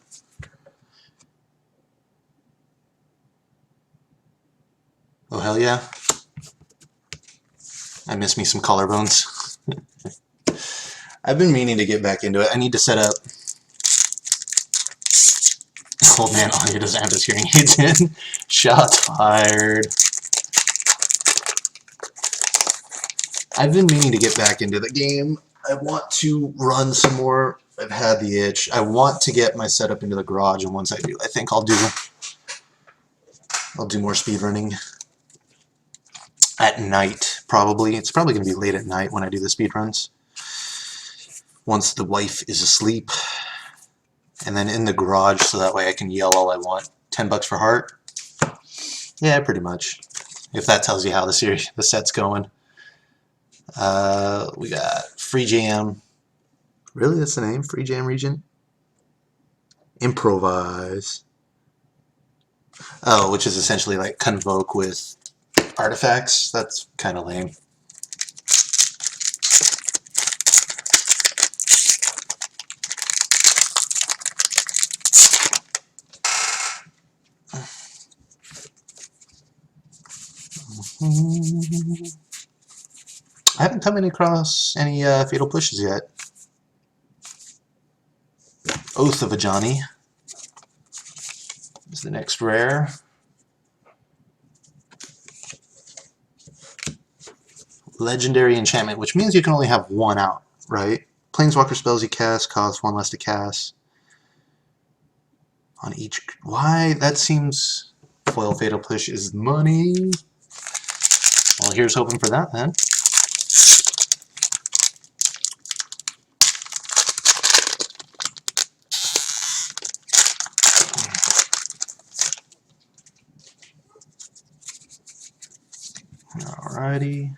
Oh, hell yeah. I miss me some collarbones. I've been meaning to get back into it. I need to set up. Old man Anya doesn't have his hearing aids in. Shots fired. I've been meaning to get back into the game. I want to run some more. I've had the itch. I want to get my setup into the garage, and once I do, I think I'll do more speedrunning at night, probably. It's probably going to be late at night when I do the speedruns. Once the wife is asleep. And then in the garage, so that way I can yell all I want. 10 bucks for heart? Yeah, pretty much. If that tells you how the set's going. We got Free Jam. Really, that's the name? Free Jam Regent? Improvise. Oh, which is essentially like Convoke with artifacts. That's kind of lame. I haven't come across any Fatal Pushes yet. Oath of Ajani is the next rare. Legendary Enchantment, which means you can only have one out, right? Planeswalker spells you cast cost 1 less to cast. On each... Why? That seems... Foil Fatal Push is money. Well, here's hoping for that, then. Alrighty.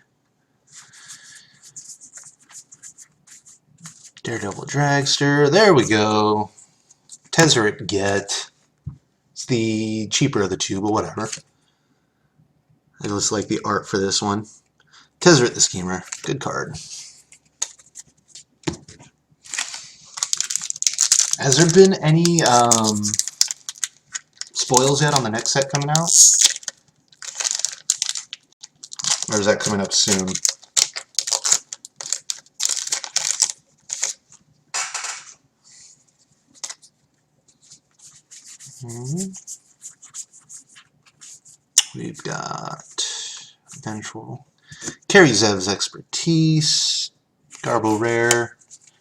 Daredevil Dragster. There we go. Tezzeret Get. It's the cheaper of the two, but whatever. I just like the art for this one. Tezzeret the Schemer. Good card. Has there been any spoils yet on the next set coming out? Or is that coming up soon? We've got Vengeful. Carry Zev's Expertise. Garbo Rare.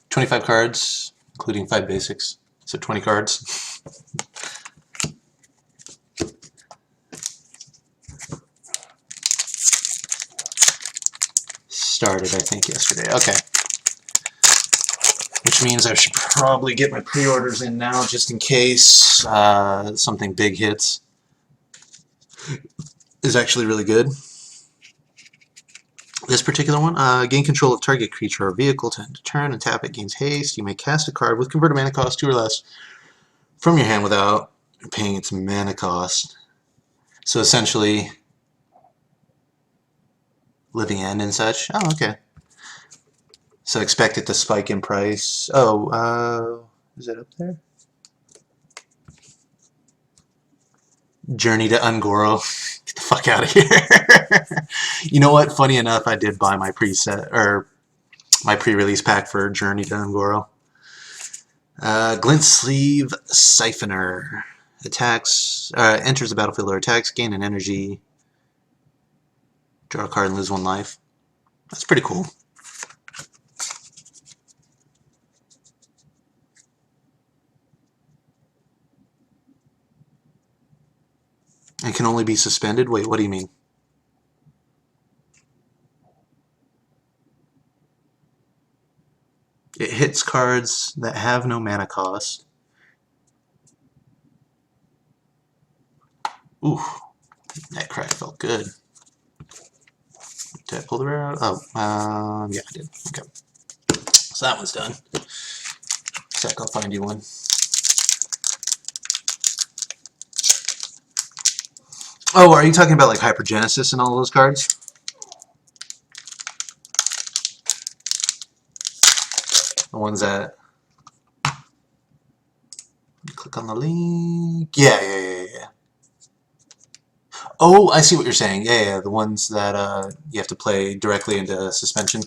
25 cards, including 5 basics. So 20 cards. Started, I think, yesterday. Okay. Which means I should probably get my pre-orders in now just in case something big hits. Is actually really good. This particular one, gain control of target creature or vehicle to end a turn and tap it, gains haste. You may cast a card with converted mana cost 2 or less from your hand without paying its mana cost. So essentially, Living End and such. Oh, okay. So expect it to spike in price. Oh, is it up there? Journey to Un'Goro. Get the fuck out of here. You know what? Funny enough, I did buy my preset or my pre-release pack for Journey to Un'Goro. Glint Sleeve Siphoner. Attacks, enters the battlefield or attacks, gain an energy, draw a card and lose 1 life. That's pretty cool. It can only be suspended? Wait, what do you mean? It hits cards that have no mana cost. Ooh, that crack felt good. Did I pull the rare out? Oh, yeah, I did. Okay. So that one's done. Sec, I'll find you one. Oh, are you talking about like Hypergenesis and all those cards? The ones that... Click on the link. Yeah. Oh, I see what you're saying. Yeah, the ones that you have to play directly into suspension.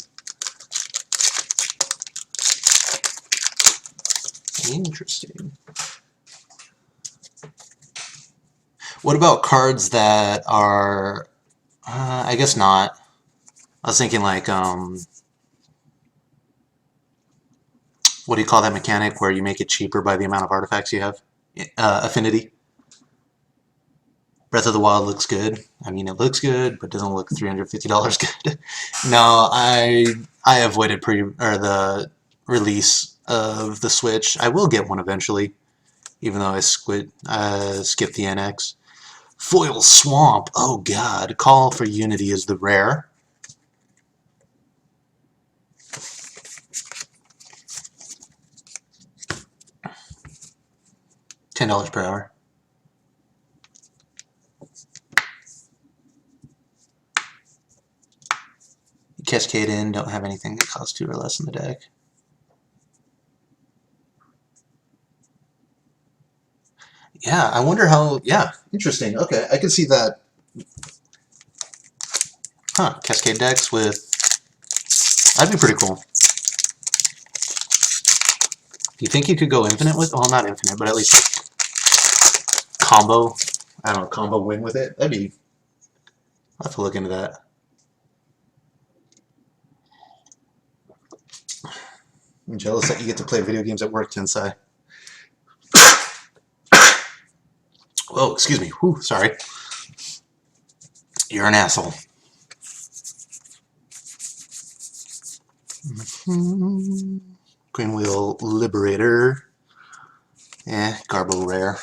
Interesting. What about cards that are... I guess not. I was thinking like, what do you call that mechanic where you make it cheaper by the amount of artifacts you have? Affinity. Breath of the Wild looks good. I mean, it looks good, but doesn't look $350 good. No, I avoided the release of the Switch. I will get one eventually, even though I skipped the NX. Foil Swamp. Oh god. Call for Unity is the rare. $10 per hour. Cascade in, don't have anything that costs 2 or less in the deck. Yeah, I wonder how... Yeah, interesting. Okay, I can see that. Huh, Cascade decks with... That'd be pretty cool. Do you think you could go infinite with... Well, not infinite, but at least like combo... I don't know, combo win with it? That'd be... I'll have to look into that. I'm jealous that you get to play video games at work, Tensai. Whoa, excuse me. Whew, sorry. You're an asshole. Greenwheel Liberator. Garbo Rare.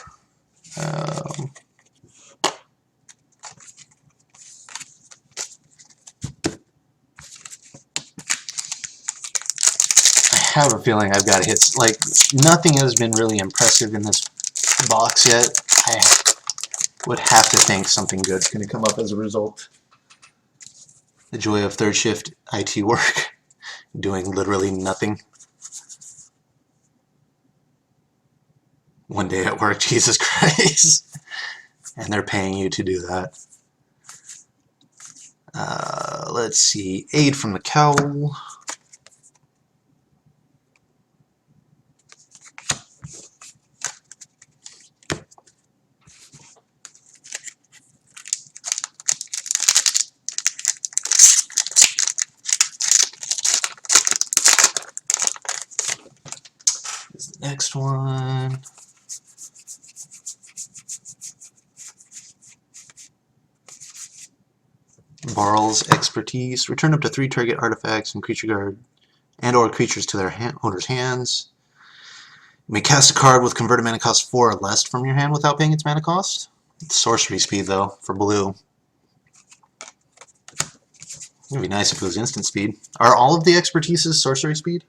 I have a feeling I've got to hit... Like, nothing has been really impressive in this box yet. I would have to think something good's going to come up as a result. The joy of third shift IT work. Doing literally nothing. One day at work, Jesus Christ. And they're paying you to do that. Let's see, Aid from the Cowl. Here's the next one. Barl's Expertise. Return up to 3 target artifacts and creature guard and/or creatures to their owner's hands. You may cast a card with converted mana cost 4 or less from your hand without paying its mana cost. It's sorcery speed, though, for blue. It would be nice if it was instant speed. Are all of the Expertises sorcery speed?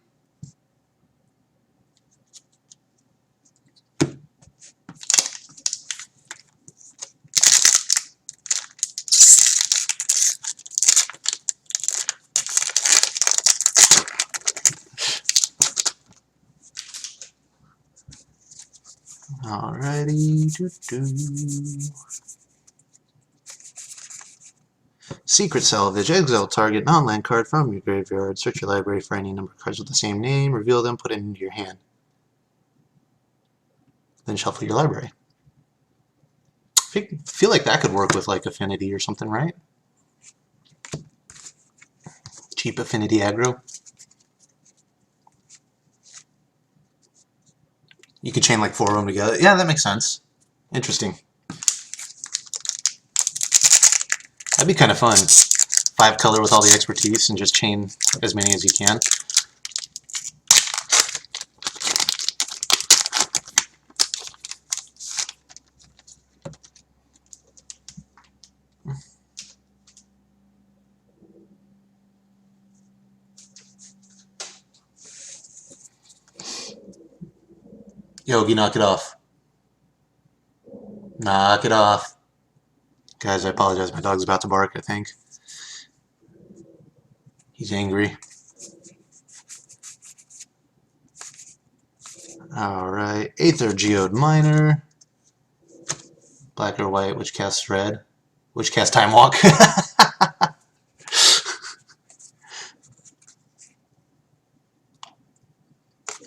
Alrighty. Secret Salvage. Exile target non-land card from your graveyard. Search your library for any number of cards with the same name. Reveal them, put it into your hand. Then shuffle your library. I feel like that could work with like Affinity or something, right? Cheap Affinity aggro. You could chain like 4 of them together. Yeah, that makes sense. Interesting. That'd be kind of fun. 5 color with all the expertise and just chain as many as you can. Yogi, knock it off. Knock it off. Guys, I apologize. My dog's about to bark, I think. He's angry. Alright. Aether Geode Miner. Black or white, which casts red? Which casts Time Walk?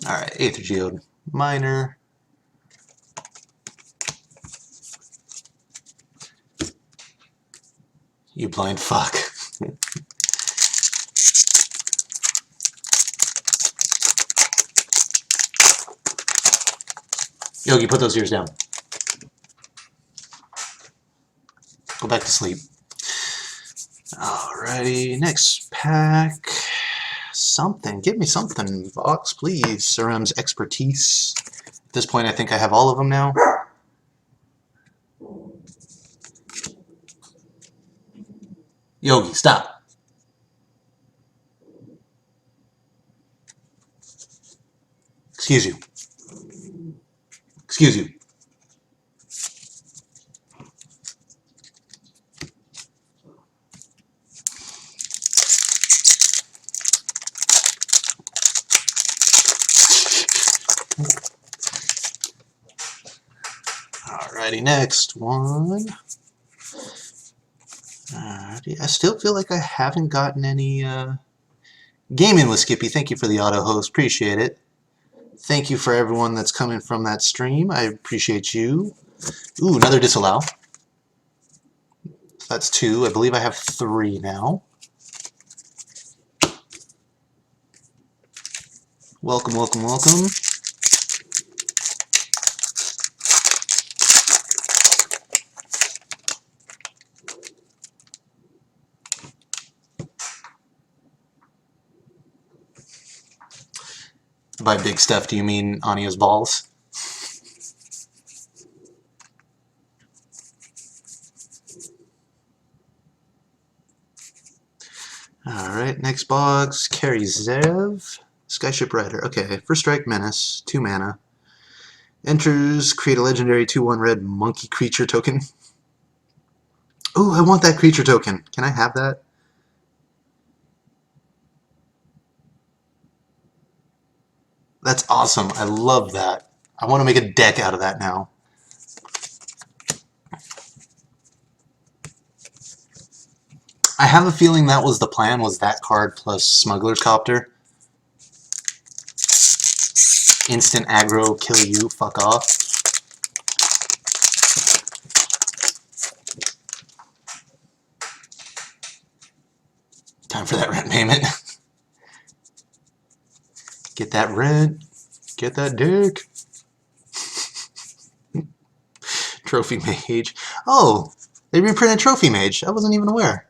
Alright, Aether Geode Miner. You blind fuck. Yogi, put those ears down. Go back to sleep. Alrighty, next pack. Something. Give me something, Vox, please. Surum's Expertise. At this point, I think I have all of them now. Yogi, stop. Excuse you. Excuse you. Alrighty, next one. I still feel like I haven't gotten any Gaming with Skippy. Thank you for the auto host. Appreciate it. Thank you for everyone that's coming from that stream. I appreciate you. Ooh, another disallow. That's 2. I believe I have 3 now. Welcome, welcome, welcome. By big stuff, do you mean Anya's balls? Alright, next box. Carry Zev. Skyship Rider. Okay, first strike Menace. 2 mana. Enters, create a legendary 2/1 red monkey creature token. Ooh, I want that creature token. Can I have that? That's awesome. I love that. I want to make a deck out of that now. I have a feeling that was the plan, was that card plus Smuggler's Copter. Instant aggro, kill you, fuck off. Time for that rent payment. Get that rent. Get that dick. Trophy Mage. Oh, they reprinted Trophy Mage. I wasn't even aware.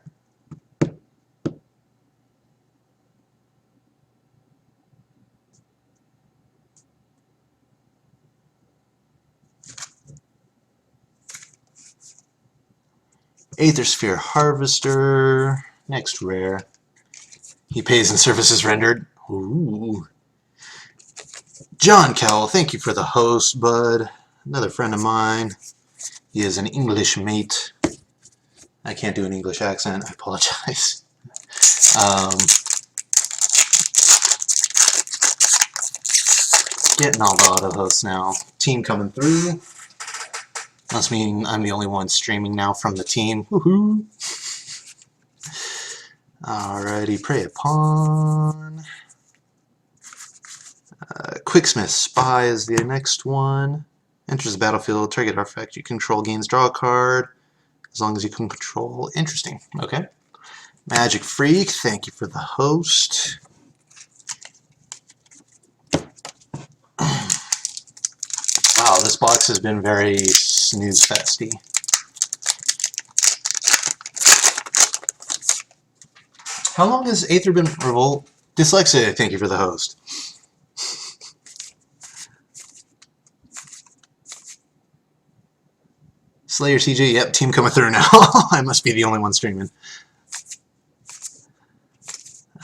Aethersphere Harvester. Next rare. He pays and services rendered. Ooh. John Cowell, thank you for the host, bud. Another friend of mine. He is an English mate. I can't do an English accent. I apologize. Getting all the auto hosts now. Team coming through. Must mean I'm the only one streaming now from the team. Woohoo! Alrighty, Prey Upon. Quicksmith Spy is the next one. Enters the battlefield, target artifact you control gains draw a card. As long as you can control. Interesting. Okay. Magic Freak, thank you for the host. Wow, this box has been very snooze-festy. How long has Aether been Revolt? Dyslexia, thank you for the host. Slayer CJ, yep, team coming through now. I must be the only one streaming.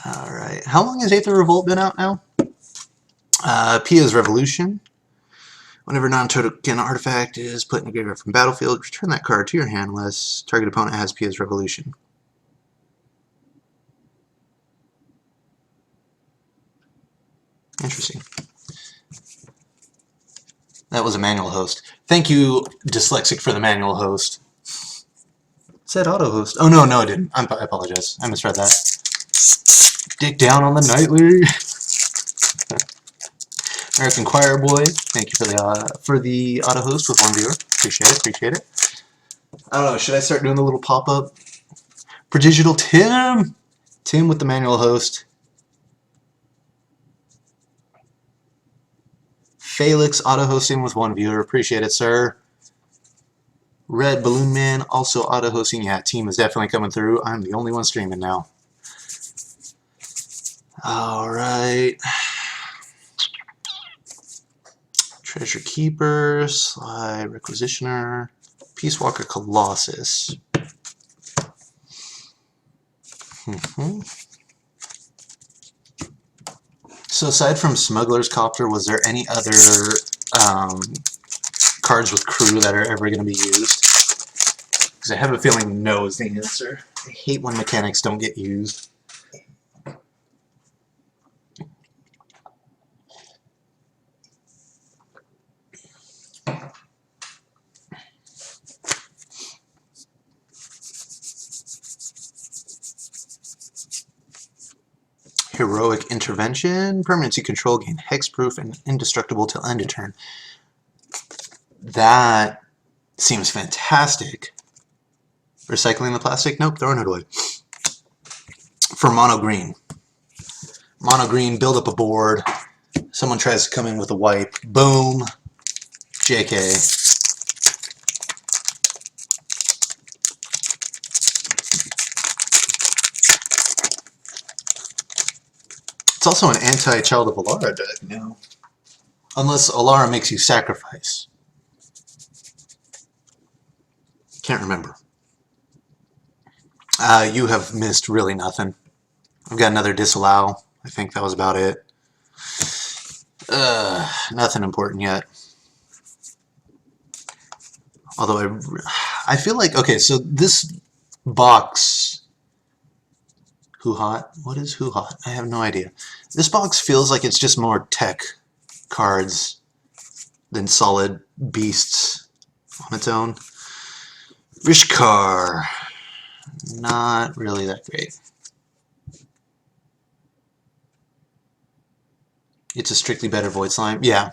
Alright, how long has Aether Revolt been out now? Pia's Revolution. Whenever non-token artifact is put in a graveyard from battlefield, return that card to your hand unless target opponent has Pia's Revolution. Interesting. That was a manual host. Thank you, Dyslexic, for the manual host. It said auto host. Oh, no, I didn't. I apologize. I misread that. Dick down on the nightly. American Choir Boy, thank you for the auto host with one viewer. Appreciate it. I don't know, should I start doing the little pop-up? Prodigital Tim! Tim with the manual host. Felix auto-hosting with one viewer. Appreciate it, sir. Red Balloon Man also auto-hosting. Yeah, team is definitely coming through. I'm the only one streaming now. Alright. Treasure Keeper, Sly Requisitioner, Peace Walker Colossus. So aside from Smuggler's Copter, was there any other cards with crew that are ever going to be used? Because I have a feeling no is the answer. I hate when mechanics don't get used. Heroic Intervention. Permanents you control gain hexproof and indestructible till end of turn. That seems fantastic. Recycling the plastic? Nope, throwing it away. For mono green. Mono green, build up a board. Someone tries to come in with a wipe. Boom. JK. It's also an anti-Child of Alara deck now. Unless Alara makes you sacrifice. Can't remember. You have missed really nothing. I've got another disallow. I think that was about it. Nothing important yet. Although I feel like, okay, so this box... Who Hot? What is Who Hot? I have no idea. This box feels like it's just more tech cards than solid beasts on its own. Rishkar. not really that great. It's a strictly better Void Slime. Yeah.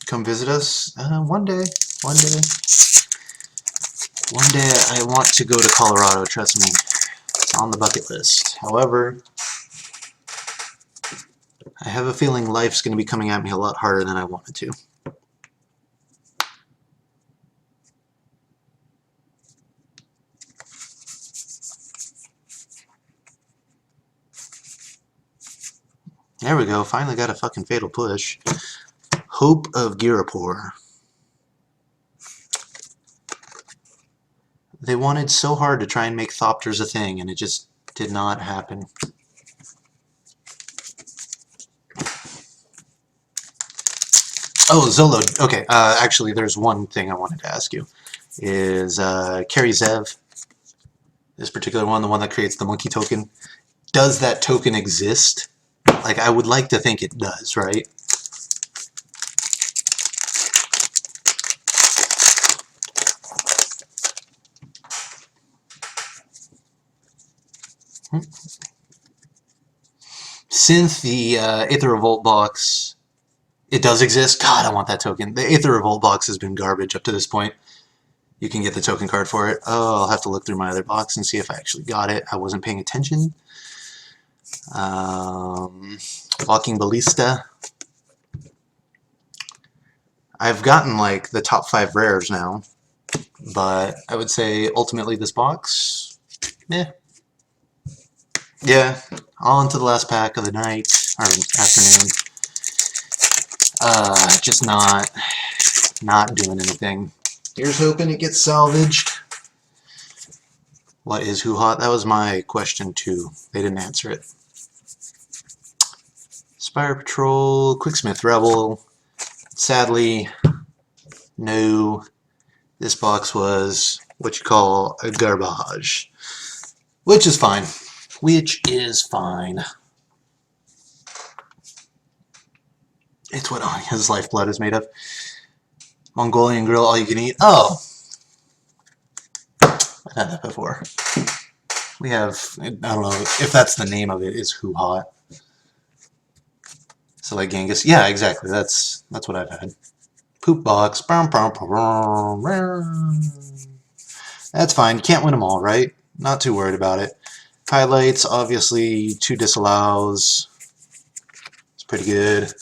Come visit us one day. One day. One day I want to go to Colorado, trust me. It's on the bucket list. However, I have a feeling life's going to be coming at me a lot harder than I wanted to. There we go. Finally got a fucking Fatal Push. Hope of Ghirapur. They wanted so hard to try and make Thopters a thing, and it just did not happen. Oh, Zolo. Okay, actually, there's one thing I wanted to ask you. Is Kari Zev, this particular one, the one that creates the monkey token, does that token exist? Like, I would like to think it does, right? Synth, the Aether Revolt box, it does exist. God, I want that token. The Aether Revolt box has been garbage up to this point. You can get the token card for it. Oh, I'll have to look through my other box and see if I actually got it. I wasn't paying attention. Walking Ballista. I've gotten like the top 5 rares now, but I would say ultimately this box, yeah, on to the last pack of the night or afternoon. Just not doing anything. Here's hoping it gets salvaged. What is Who Hot? That was my question too. They didn't answer it. Spire Patrol, Quicksmith Rebel. Sadly, no. This box was what you call a garbage. Which is fine. Which is fine. It's what his lifeblood is made of. Mongolian Grill, all you can eat. Oh! I've had that before. We have, I don't know if that's the name of it, is Who Hot. So like Genghis. Yeah, exactly. That's what I've had. Poop box. That's fine. You can't win them all, right? Not too worried about it. Highlights, obviously, 2 disallows. It's pretty good.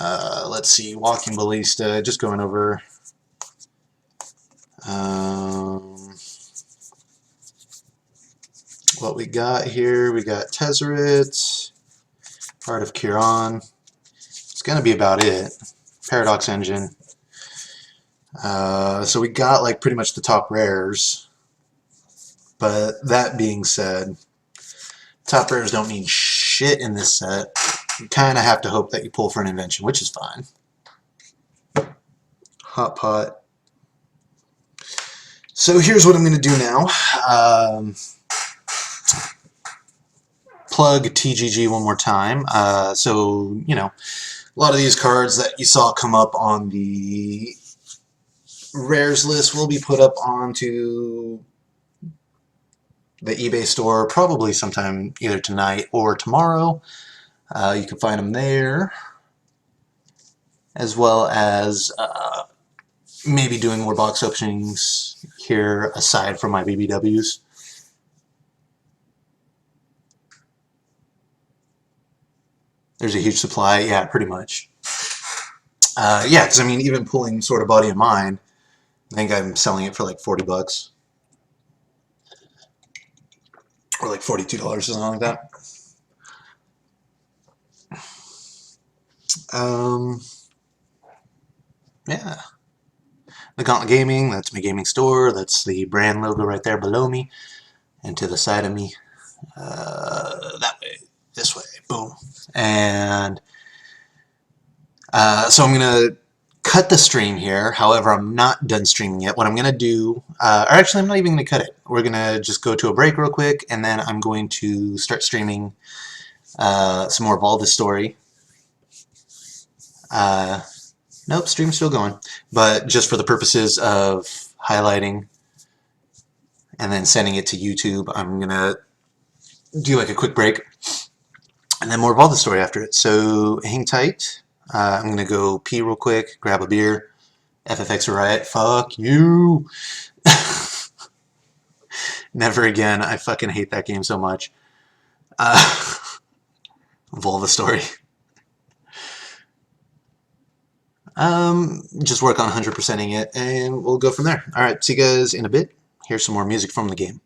Let's see. Walking Ballista. Just going over. What we got here. We got Tezzeret. Heart of Kiran. It's going to be about it. Paradox Engine. So we got like pretty much the top rares. But that being said, top rares don't mean shit in this set. You kind of have to hope that you pull for an invention, which is fine. Hot Pot. So here's what I'm going to do now. Plug TGG one more time. So, you know, a lot of these cards that you saw come up on the rares list will be put up onto the eBay store probably sometime either tonight or tomorrow. You can find them there, as well as maybe doing more box openings here aside from my BBWs. There's a huge supply, yeah, pretty much. Yeah, because I mean, even pulling sort of Body of Mine, I think I'm selling it for like 40 bucks. Or like $42 or something like that. Yeah. The Gauntlet Gaming, that's my gaming store. That's the brand logo right there below me. And to the side of me. That way. This way. Boom. And so I'm going to cut the stream here. However, I'm not done streaming yet. What I'm going to do, or actually I'm not even going to cut it. We're going to just go to a break real quick, and then I'm going to start streaming some more Valdis Story. Nope, stream's still going. But just for the purposes of highlighting and then sending it to YouTube, I'm going to do like a quick break and then more of all the story after it. So hang tight. I'm going to go pee real quick, grab a beer. FFX Riot, fuck you. Never again. I fucking hate that game so much. Volva story. Just work on 100%ing it, and we'll go from there. All right, see you guys in a bit. Here's some more music from the game.